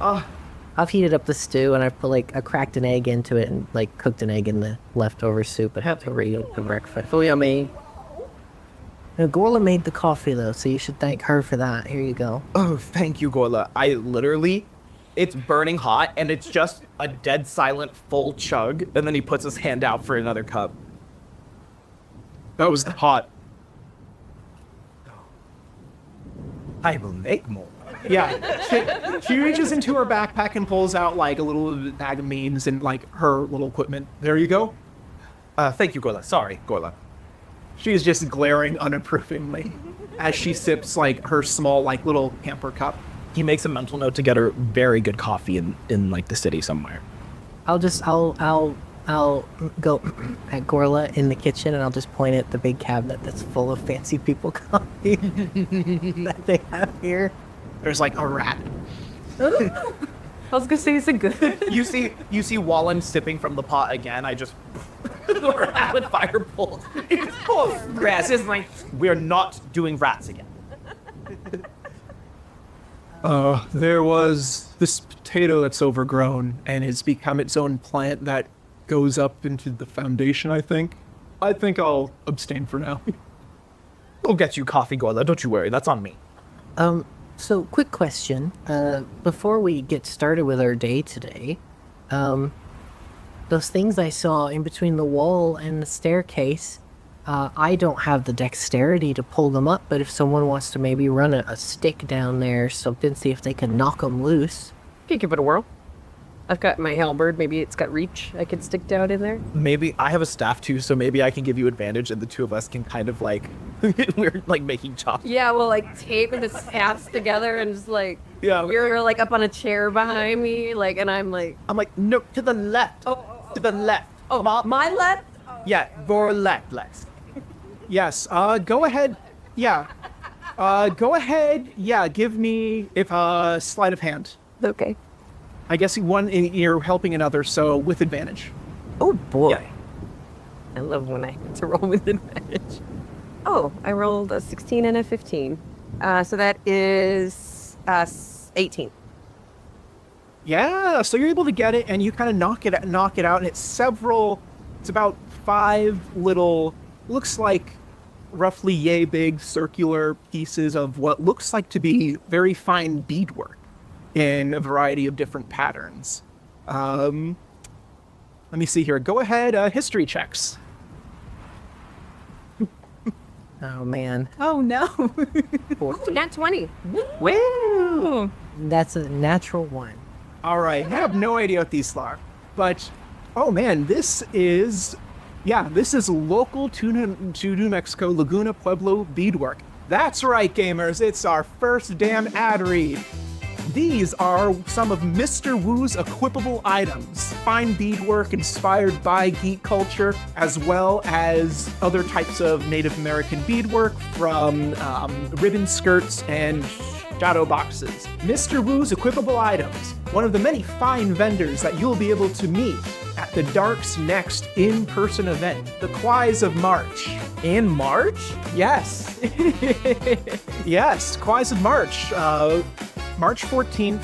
I've heated up the stew and I've put I cracked an egg into it and cooked an egg in the leftover soup and have to reheat the breakfast. So yummy. Now, Gorla made the coffee though, so you should thank her for that. Here you go. Oh, thank you, Gorla. It's burning hot, and it's just a dead silent full chug, and then he puts his hand out for another cup. that was hot. I will make more. Yeah, she reaches into her backpack and pulls out a little bag of means and her little equipment. There you go. Thank you, Gorla. Sorry, Gorla. She's just glaring unapprovingly as she sips her small little hamper cup. He makes a mental note to get her very good coffee in the city somewhere. I'll go at Gorla in the kitchen and I'll just point at the big cabinet that's full of fancy people coffee that they have here. There's a rat. I was gonna say, is it good? You see Wallen sipping from the pot again. I just rapid fire pull. He just pulls grass. It's we're not doing rats again. There was this potato that's overgrown and has become its own plant that goes up into the foundation, I think. I think I'll abstain for now. We'll get you coffee, Gorla. Don't you worry. That's on me. So quick question. Before we get started with our day today, those things I saw in between the wall and the staircase, I don't have the dexterity to pull them up, but if someone wants to maybe run a stick down there or something, see if they can knock them loose. You can give it a whirl. I've got my halberd. Maybe it's got reach. I could stick down in there. Maybe I have a staff too, so maybe I can give you advantage, and the two of us can kind of like we're like making chops. Yeah, we'll like tape the staffs together and just like Yeah. you're like up on a chair behind me, like, and I'm like No, to the left. To the left. my left. Yeah, your left. Yes, go ahead. Yeah. Go ahead. Yeah, give me sleight of hand. Okay. I guess you're helping another, so with advantage. Oh boy. Yeah. I love when I get to roll with advantage. Oh, I rolled a 16 and a 15. So that is 18. Yeah, so you're able to get it, and you kind of knock it out, and it's about 5 little, looks like roughly yay big circular pieces of what looks like to be very fine beadwork in a variety of different patterns. Let me see here. Go ahead, history checks. Oh man, Oh no. Nat 20. Woo! that's a natural 1. All right, I have no idea what these are, but oh man, this is local to New Mexico Laguna Pueblo beadwork. That's right, gamers, it's our first damn ad read. These are some of Mr. Wu's equipable items. Fine beadwork inspired by geek culture, as well as other types of Native American beadwork from ribbon skirts and shadow boxes. Mr. Wu's equipable items, one of the many fine vendors that you'll be able to meet at the Dark's next in-person event, the Quais of March. In March? Yes. Yes, Quais of March. March 14th,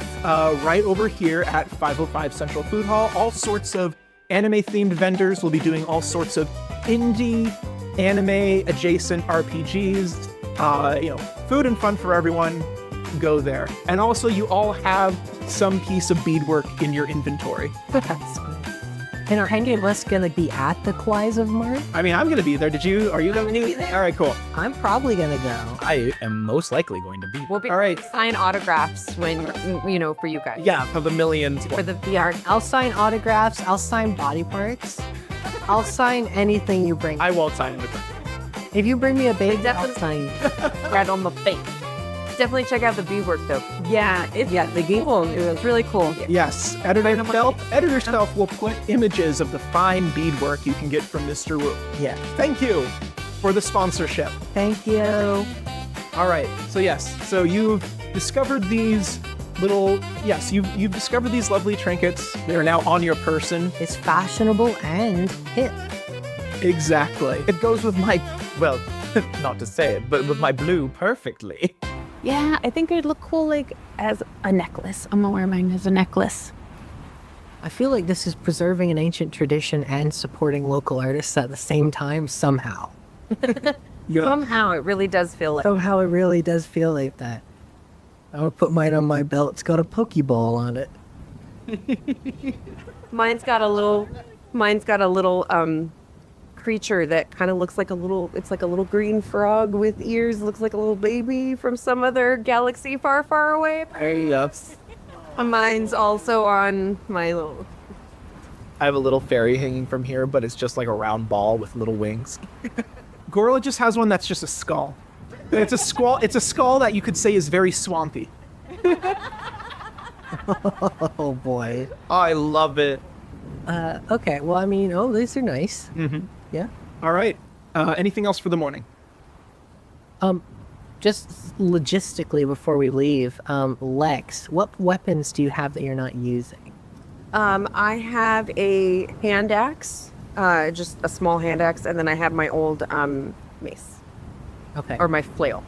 right over here at 505 Central Food Hall. All sorts of anime-themed vendors will be doing all sorts of indie, anime-adjacent RPGs. Food and fun for everyone. Go there. And also, you all have some piece of beadwork in your inventory. And are any of us gonna be at the Quais of March? I mean, I'm going to be there. Are you going to be there? All right, cool. I'm probably gonna go. I am most likely going to be. We'll be All right. sign autographs when, for you guys. Yeah, for the millions. For the VR. I'll sign autographs. I'll sign body parts. I'll sign anything you bring. I won't sign it. If you bring me a baby, I'll Definitely. sign. Right on the face. Definitely check out the beadwork though. Yeah, The game it's really cool. Yes, Editor Stealth will put images of the fine beadwork you can get from Mr. Wu. Yeah. Thank you for the sponsorship. Thank you. All right, so you've discovered these you've discovered these lovely trinkets. They're now on your person. It's fashionable and hip. Exactly. It goes with my, well, not to say it, but with my blue perfectly. Yeah, I think it'd look cool like as a necklace. I'm gonna wear mine as a necklace. I feel like this is preserving an ancient tradition and supporting local artists at the same time somehow. Somehow it really does feel like. Somehow it really does feel like that. I'm gonna put mine on my belt. It's got a Pokeball on it. Mine's got a little creature that kind of looks like it's like a little green frog with ears. Looks like a little baby from some other galaxy far, far away. Yes. Mine's also on my little. I have a little fairy hanging from here, but it's just like a round ball with little wings. Gorilla just has one that's just a skull. It's a skull that you could say is very swampy. Oh boy. I love it. Okay, well, I mean, these are nice. Mm-hmm. Yeah. All right. Anything else for the morning? Just logistically before we leave, Lex, what weapons do you have that you're not using? I have a hand axe, just a small hand axe, and then I have my old mace Okay. or my flail.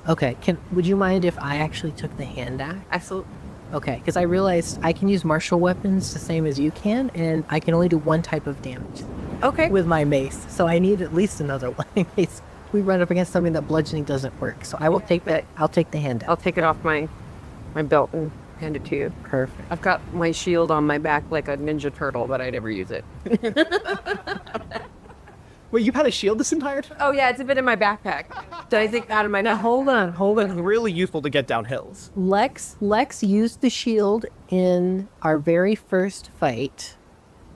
Okay. Would you mind if I actually took the hand axe? Absolutely. Okay, because I realized I can use martial weapons the same as you can, and I can only do one type of damage Okay. with my mace. So I need at least another one in case we run up against something that bludgeoning doesn't work. So I will take that. I'll take the hand axe. I'll take it off my belt and hand it to you. Perfect. I've got my shield on my back like a ninja turtle, but I never use it. Wait, you've had a shield this entire time? Oh yeah, it's a bit in my backpack. So I think out of my Now hold on. Really useful to get down hills. Lex used the shield in our very first fight,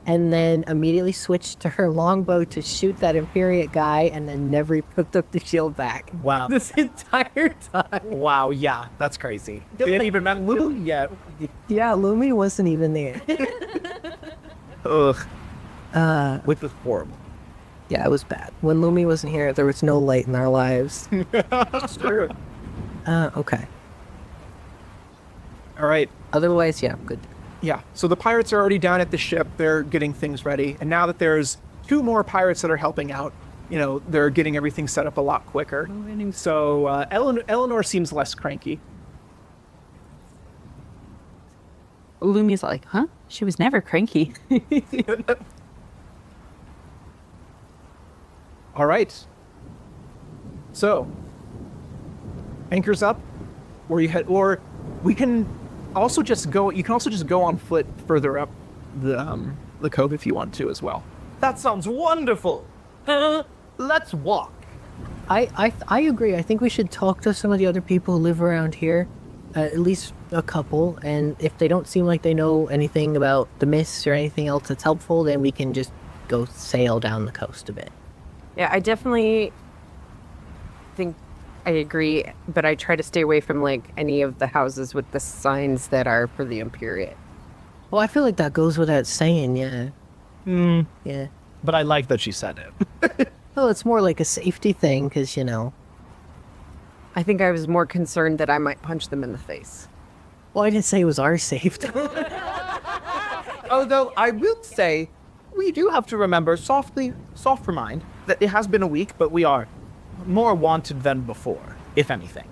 and then immediately switched to her longbow to shoot that Imperiate guy, and then never picked up the shield back. Wow. This entire time. Wow, yeah, that's crazy. They didn't even met Lumi yet. Yeah, Lumi wasn't even there. Ugh. Which was horrible. Yeah, it was bad. When Lumi wasn't here, there was no light in our lives. True. Okay. All right. Otherwise, yeah, good. Yeah. So the pirates are already down at the ship. They're getting things ready. And now that there's 2 more pirates that are helping out, they're getting everything set up a lot quicker. So Eleanor seems less cranky. Lumi's like, huh? She was never cranky. All right. So, anchors up, where you head, or we can also just go. You can also just go on foot further up the cove if you want to as well. That sounds wonderful. Let's walk. I agree. I think we should talk to some of the other people who live around here, at least a couple. And if they don't seem like they know anything about the mists or anything else that's helpful, then we can just go sail down the coast a bit. Yeah, I definitely think I agree, but I try to stay away from any of the houses with the signs that are for the Imperiate. Well, I feel like that goes without saying, yeah. Yeah. But I like that she said it. Well, it's more like a safety thing, because, I think I was more concerned that I might punch them in the face. Well, I didn't say it was our safety. Although I will say, we do have to remember, soft remind, that it has been a week, but we are more wanted than before, if anything.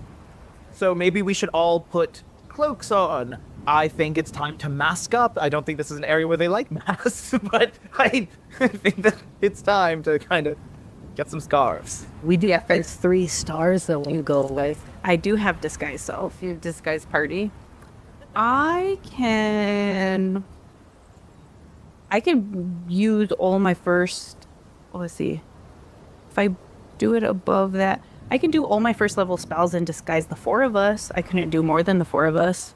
So maybe we should all put cloaks on. I think it's time to mask up. I don't think this is an area where they like masks, but I think that it's time to kind of get some scarves. We do have 3 stars that we go with. I do have disguise self. You have disguise party. I can use all my first, let's see, if I do it above that, I can do all my first level spells and disguise the 4 of us. I couldn't do more than the 4 of us.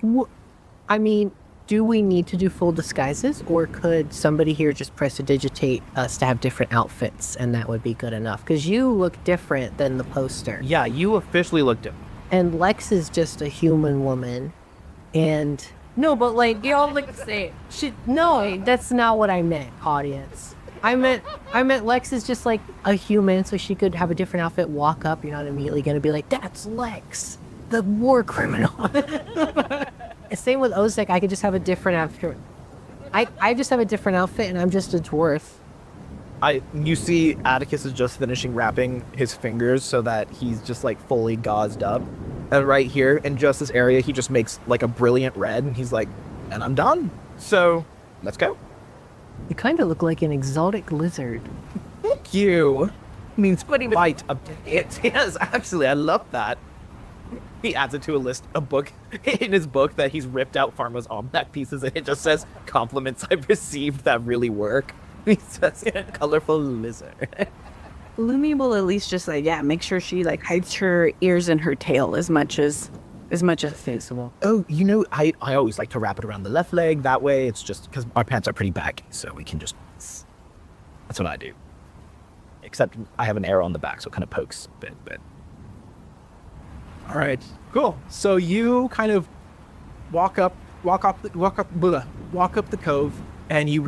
I mean, do we need to do full disguises, or could somebody here just prestidigitate us to have different outfits, and that would be good enough? Because you look different than the poster. Yeah, you officially looked different. And Lex is just a human woman, and... No, but y'all look the same. No, that's not what I meant, audience. I meant Lex is just like a human, so she could have a different outfit, walk up, you're not immediately gonna be like, that's Lex, the war criminal. Same with Ozek, I could just have a different outfit. I just have a different outfit, and I'm just a dwarf. You see Atticus is just finishing wrapping his fingers so that he's just fully gauzed up. And right here in just this area, he just makes a brilliant red, and he's like, and I'm done. So let's go. You kind of look like an exotic lizard. Thank you. Means pretty light a bit. Yes, actually, I love that. He adds it to a book in his book that he's ripped out Pharma's almanac pieces, and it just says, compliments I've received that really work. He says, colorful lizard. Lumi will at least just make sure she hides her ears and her tail as much as feasible. Oh, I always like to wrap it around the left leg. That way, it's just because our pants are pretty baggy, so we can just. That's what I do. Except I have an arrow on the back, so it kind of pokes a bit. But All right, cool. So you kind of walk up the cove, and you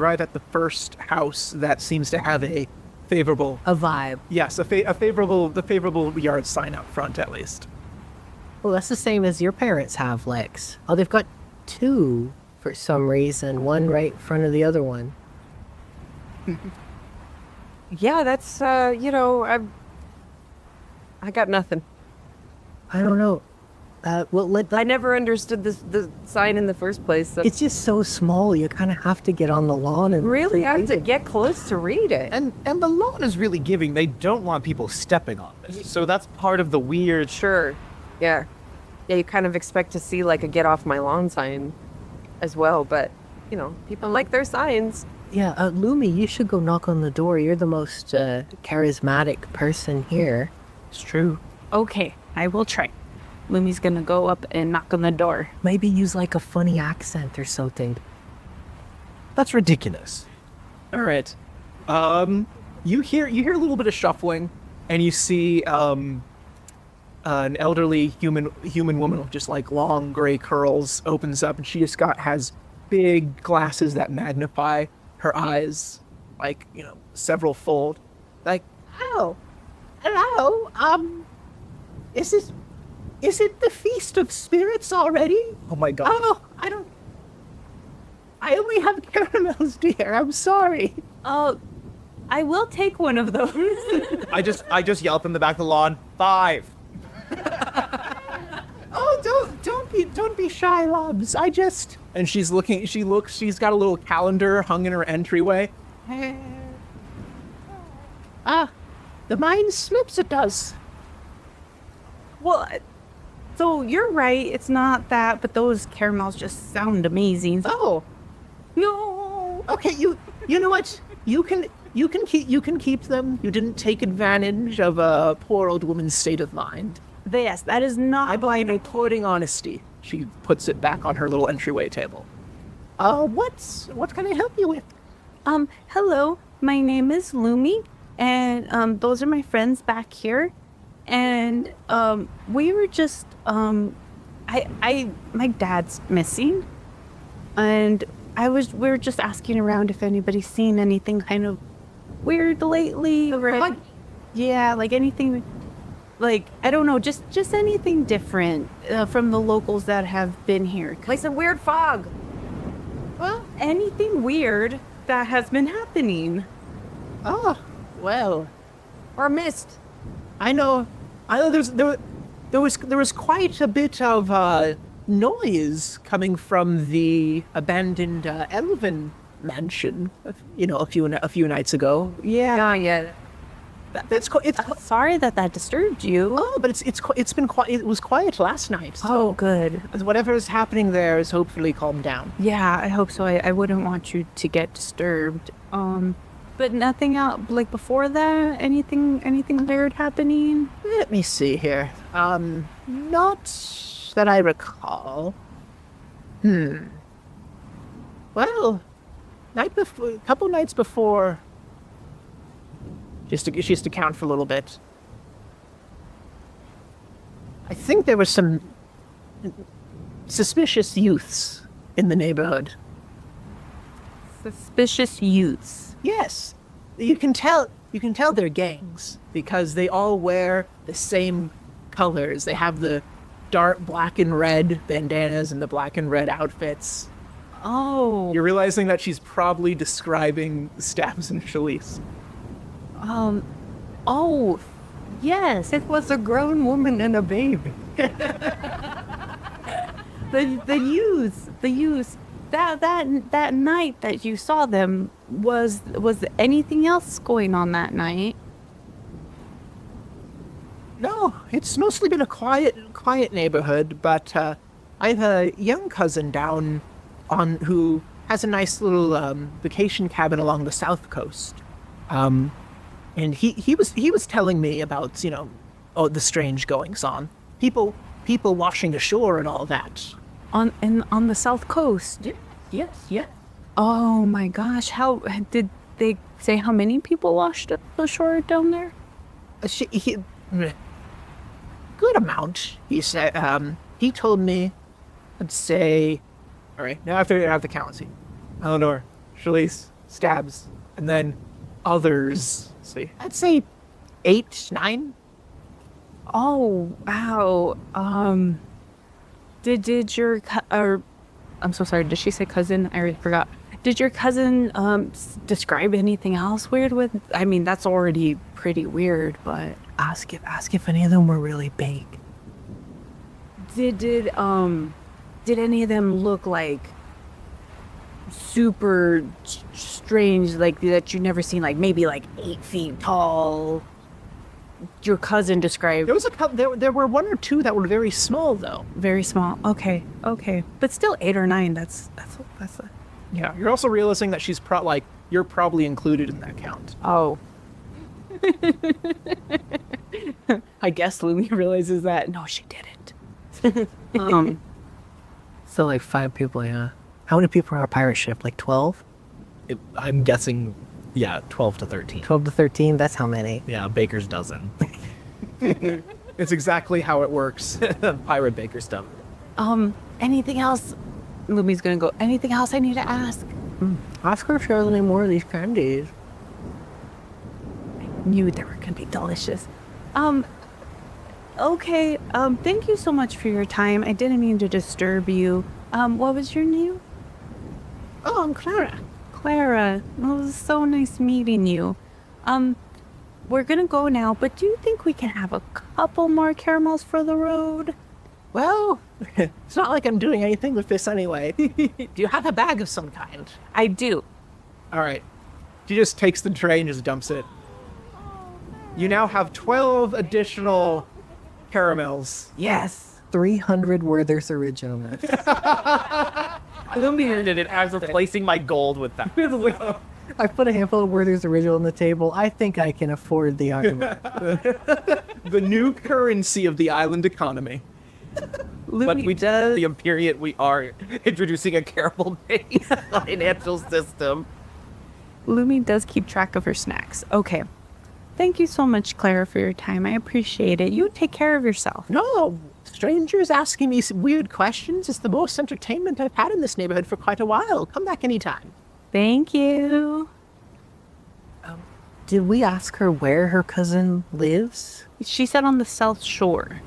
arrive at the first house that seems to have a favorable vibe. Yes, the favorable yard sign out front at least. Well, that's the same as your parents have, Lex. Oh, they've got 2 for some reason, one right in front of the other one. Yeah, that's I got nothing. I don't know. I never understood the sign in the first place. So. It's just so small. You kind of have to get on the lawn and really have to get close to read it. And the lawn is really giving. They don't want people stepping on it. So that's part of the weird. Sure. Yeah. Yeah, you kind of expect to see a get off my lawn sign as well, but people like their signs. Yeah, Lumi, you should go knock on the door. You're the most charismatic person here. It's true. Okay, I will try. Lumi's gonna go up and knock on the door. Maybe use like a funny accent or something. That's ridiculous. All right. You hear a little bit of shuffling, and you see an elderly human woman with just like long gray curls opens up, and she just has big glasses that magnify her eyes, like, several fold. Like, Oh, hello. Is it the Feast of Spirits already? oh my god. Oh, I only have caramels, dear. I'm sorry. Oh, I will take one of those. I just yell from the back of the lawn, 5. Oh, don't be shy, Lobs. And she's got a little calendar hung in her entryway. The mind slips, it does. Well, so you're right. It's not that, but those caramels just sound amazing. Oh, no. Okay, you know what? You can keep them. You didn't take advantage of a poor old woman's state of mind. Yes, that is not. I blame reporting honesty. She puts it back on her little entryway table. What can I help you with? Hello. My name is Lumi, and those are my friends back here. And we were just my dad's missing, and we were just asking around if anybody's seen anything kind of weird lately. What? Yeah, like anything, like I don't know, just anything different from the locals that have been here. Like some weird fog. Well, anything weird that has been happening. Oh, well, Or mist. I know there was quite a bit of noise coming from the abandoned elven mansion, a few nights ago. Yeah. Yeah. It's Sorry that disturbed you. oh, but it's been quiet. It was quiet last night. Oh, good. Whatever is happening there is hopefully calmed down. Yeah, I hope so. I wouldn't want you to get disturbed. But nothing else, like before that? Anything weird happening? Let me see here. Not that I recall. Well, a couple nights before. Just to count for a little bit. I think there were some suspicious youths in the neighborhood. Suspicious youths. Yes, you can tell they're gangs because they all wear the same colors. They have the dark black and red bandanas and the black and red outfits. Oh. You're realizing that she's probably describing Stabs and Shalice. Oh, yes. It was a grown woman and a baby. The youths. That night that you saw them, was anything else going on that night? No, it's mostly been a quiet neighborhood, but I have a young cousin down who has a nice little vacation cabin along the south coast. And he was telling me about, the strange goings on. People washing ashore and all that. On the south coast? Yes. Oh my gosh, how did they say how many people washed ashore down there? Good amount, he said. He told me, I'd say, All right, now I have to count. See, Eleanor, Shalice, Stabs, and then others. See, I'd say 8, 9. Oh wow. Did your I'm so sorry. Did she say cousin? I already forgot. Did your cousin describe anything else weird with? I mean, that's already pretty weird, but Ask if any of them were really big. did any of them look like super strange, like that you've never seen, like maybe like 8 feet tall? Your cousin described There was there were 1 or 2 that were very small though. very small. Okay, but still 8 or 9. That's yeah. You're also realizing that she's You're probably included in that count. Oh. I guess Lumi realizes that. No, she didn't. So like 5 people, yeah. How many people are on a pirate ship? Like 12? I'm guessing, 12 to 13. 12 to 13? That's how many? Yeah, baker's dozen. It's exactly how it works. Pirate baker stuff. Anything else? Lumi's gonna go, anything else I need to ask? Ask her if she has any more of these candies. Knew they were gonna be delicious. Okay, thank you so much for your time. I didn't mean to disturb you. What was your name? Oh, I'm Clara. Clara. Well, it was so nice meeting you. We're gonna go now, but do you think we can have a couple more caramels for the road? Well, it's not like I'm doing anything with this anyway. Do you have a bag of some kind? I do. All right. She just takes the tray and just dumps it. You now have 12 additional caramels. Yes. 300 Werther's Original. Lumi did it as replacing my gold with that. I put a handful of Werther's Original on the table. I think I can afford the argument. The new currency of the island economy. But we did the Imperiate, we are introducing a caramel-based financial system. Lumi does keep track of her snacks. Okay. Thank you so much, Clara, for your time. I appreciate it. You take care of yourself. No, strangers asking me some weird questions is the most entertainment I've had in this neighborhood for quite a while. Come back anytime. Thank you. Did we ask her where her cousin lives? She said on the South Shore.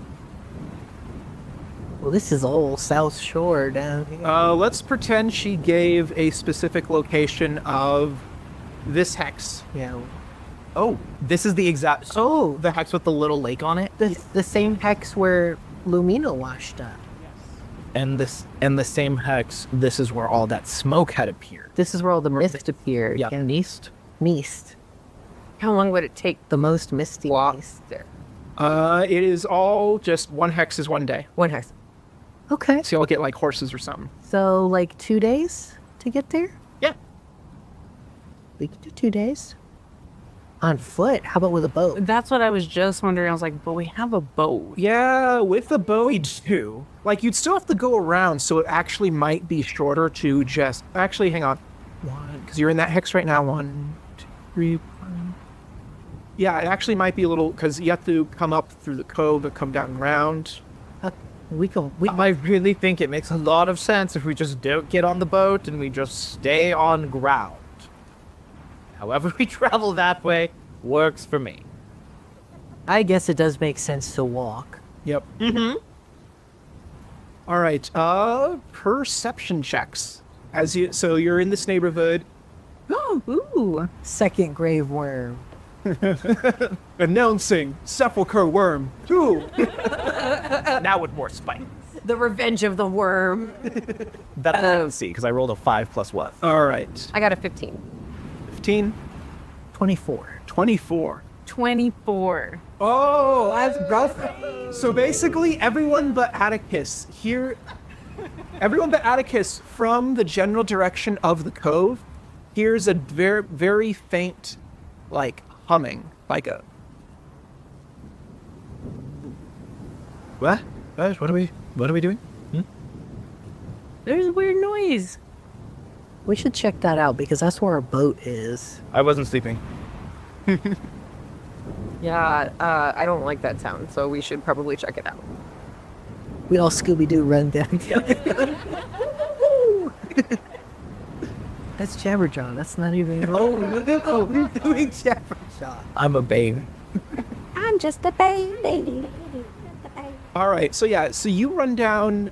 Well, this is old South Shore down here. Let's pretend she gave a specific location of this hex. Yeah. Oh, this is the exact... Oh, The hex with the little lake on it? the same hex where Lumina washed up. And the same hex, this is where all that smoke had appeared. This is where all the mist appeared. Yeah. And East? Mist. How long would it take The most misty walk mist. there? It is all just one hex is one day. One hex. Okay. So you'll get like horses or something. So, like 2 days to get there? Yeah. We could do 2 days. On foot? How about with a boat? That's what I was just wondering. I was like, but we have a boat. Yeah, with the boat too. Like you'd still have to go around, so it actually might be shorter to just. Actually, hang on. One, because you're in that hex right now. 1, 2, 3. 1. Yeah, it actually might be a little because you have to come up through the cove and come down around. I really think it makes a lot of sense if we just don't get on the boat and we just stay on ground. However we travel that way works for me. I guess it does make sense to walk. Yep. Mm-hmm. All right. Perception checks. So you're in this neighborhood. Oh, ooh. Second grave worm. Announcing sepulchre worm 2. Now with more spite. The Revenge of the Worm. That I don't see, because I rolled a 5 plus what? All right. I got a 15. 15. 24. 24. 24. Oh, that's rough. So basically, everyone but Atticus from the general direction of the cove hears a very, very faint, like, humming. Like a... What? What are we doing? There's a weird noise. We should check that out because that's where our boat is. I wasn't sleeping. Yeah, I don't like that sound, so we should probably check it out. We all Scooby-Doo run down. That's Jabberjaw. That's not even... Oh, we're doing Jabberjaw. I'm a babe. I'm just a baby. All right, so you run down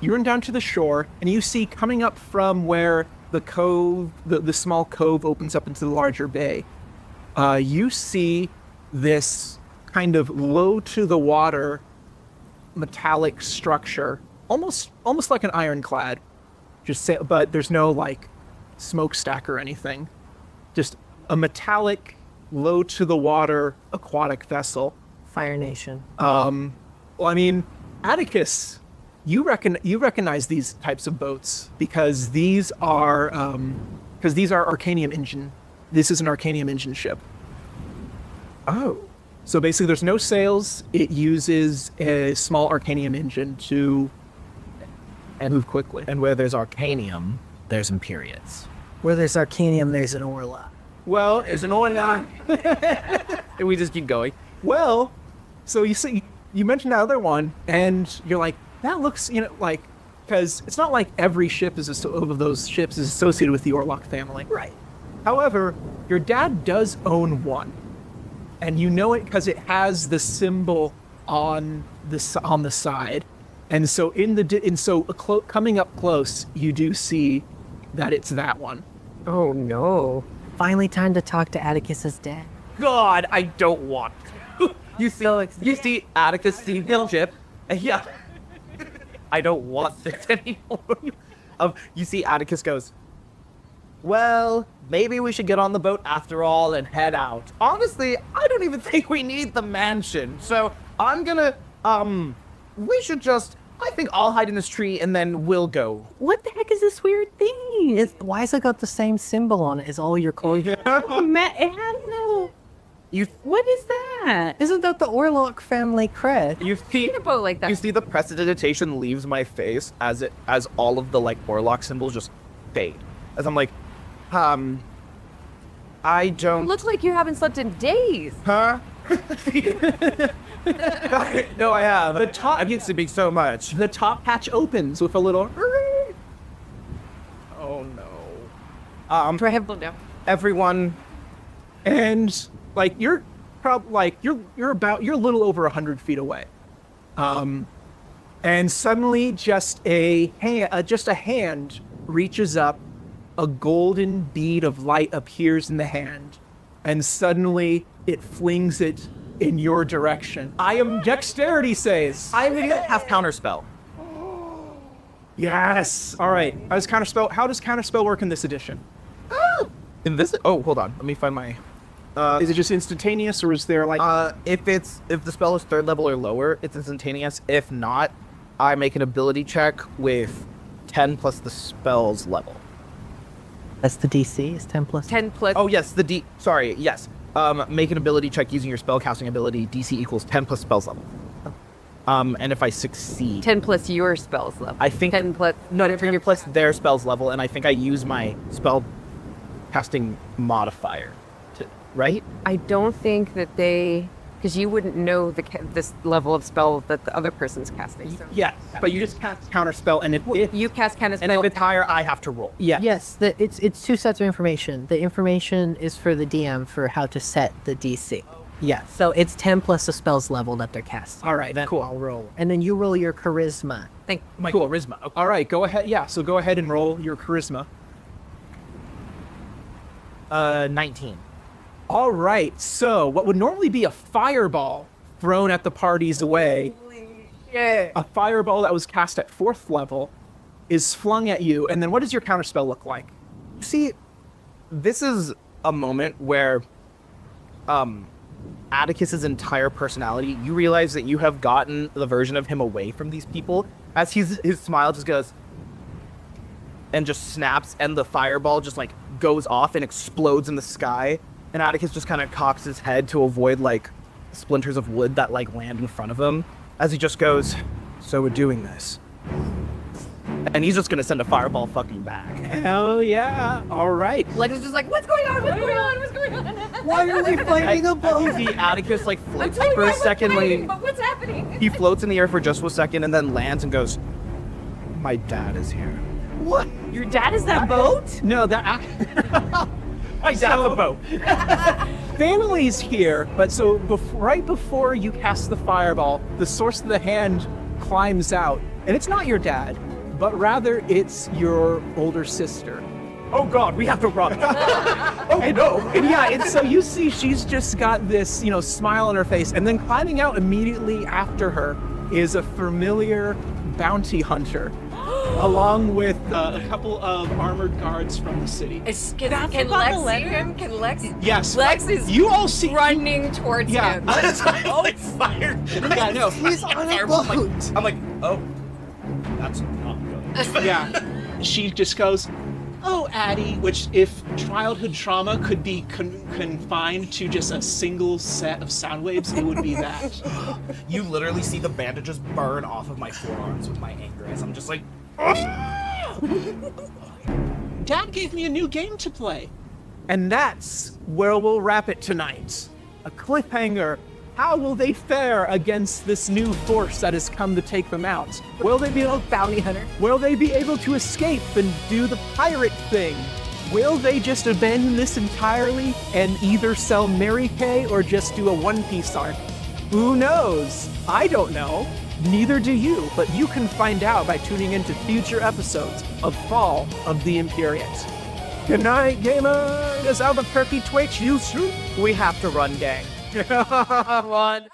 to the shore, and you see coming up from where the cove, the small cove opens up into the larger bay, you see this kind of low to the water metallic structure, almost like an ironclad, but there's no like smokestack or anything, just a metallic low to the water aquatic vessel. Fire Nation. Well, I mean, Atticus, you recognize these types of boats because these are because these are Arcanium engine. This is an Arcanium engine ship. Oh. So basically, there's no sails. It uses a small Arcanium engine to move quickly. And where there's Arcanium, there's Imperiates. Where there's Arcanium, there's an Orla. Well, there's an Orla. And we just keep going. Well, so you see, you mentioned that other one, and you're like, that looks, like, because it's not like every ship of those ships is associated with the Orlok family. Right. However, your dad does own one, and you know it because it has the symbol on the side, and so coming up close, you do see that it's that one. Oh no. Finally, time to talk to Atticus's dad. God, I don't want to. You see Atticus see the ship, and yeah. I don't want this anymore. You see Atticus goes, well, maybe we should get on the boat after all and head out. Honestly, I don't even think we need the mansion. So I'm gonna, we should just, I think I'll hide in this tree and then we'll go. What the heck is this weird thing? Why has it got the same symbol on it as all your clothes? What is that? Isn't that the Orlok family crest? You see, a boat like that. You see the prestidigitation leaves my face as all of the like Orlok symbols just fade. As I'm like, I don't. Looks like you haven't slept in days. Huh? No, I have. The top. I'm used to be so much. The top hatch opens with a little. Oh no. Do I have blown down? Everyone. And like you're probably like you're a little over 100 feet away, and suddenly just a hand reaches up, a golden bead of light appears in the hand, and suddenly it flings it in your direction. I am dexterity saves. I'm gonna have counterspell. Yes. All right. How does counterspell work in this edition? In this? Oh, hold on. Let me find my. Is it just instantaneous, or is there like? If the spell is 3rd level or lower, it's instantaneous. If not, I make an ability check with 10 plus the spell's level. That's the DC, is 10 plus? 10 plus. Oh yes, yes. Make an ability check using your spellcasting ability. DC equals 10 plus spell's level. And if I succeed, 10 plus your spells level. I think 10 plus. No, 10 plus their spell's level, and I think I use my spell casting modifier. Right? I don't think that because you wouldn't know this level of spell that the other person's casting. So. Yeah, but you just cast counterspell, and if you cast counterspell, and if it's higher, I have to roll. Yeah. Yes, it's 2 sets of information. The information is for the DM for how to set the DC. Yeah, so it's 10 plus the spell's level that they're casting. All right, then cool. I'll roll. And then you roll your charisma. Cool, charisma. Okay. All right, go ahead. Yeah, so go ahead and roll your charisma. 19. All right, so what would normally be a fireball thrown at the party's away, a fireball that was cast at 4th level, is flung at you, and then what does your counterspell look like? See, this is a moment where Atticus's entire personality, you realize that you have gotten the version of him away from these people, as his smile just goes and just snaps, and the fireball just like goes off and explodes in the sky. And Atticus just kind of cocks his head to avoid, like, splinters of wood that, like, land in front of him. As he just goes, so we're doing this. And he's just going to send a fireball fucking back. Hell yeah. All right. Lex is just like, what's going on? What's going on? What's going on? Why are we fighting a boat? You see Atticus, like, floats I'm for a second. Like, but what's happening? he floats in the air for just a second and then lands and goes, my dad is here. What? Your dad is that boat? No, that... My dad's a boat. Family's here, but so right before you cast the fireball, the source of the hand climbs out, and it's not your dad, but rather it's your older sister. Oh God, we have to run. Oh no. And so you see she's just got this, smile on her face, and then climbing out immediately after her is a familiar bounty hunter, along with a couple of armored guards from the city. Can Lex see him? Can Lex? Yes. Lex is you all see running towards him. Like fire. Yeah, no. He's on a boat. I'm like, oh, that's not good. Yeah. She just goes, Oh, Addie, which if childhood trauma could be confined to just a single set of sound waves, it would be that. You literally see the bandages burn off of my forearms with my anger as I'm just like, Dad gave me a new game to play. And that's where we'll wrap it tonight. A cliffhanger. How will they fare against this new force that has come to take them out? Will they be able Bounty hunter. Will they be able to escape and do the pirate thing? Will they just abandon this entirely and either sell Mary Kay or just do a one-piece arc? Who knows? I don't know. Neither do you, but you can find out by tuning into future episodes of Fall of the Imperiate. Good night, gamers! Albuquerque Twitch, you shoot. We have to run, gang. One.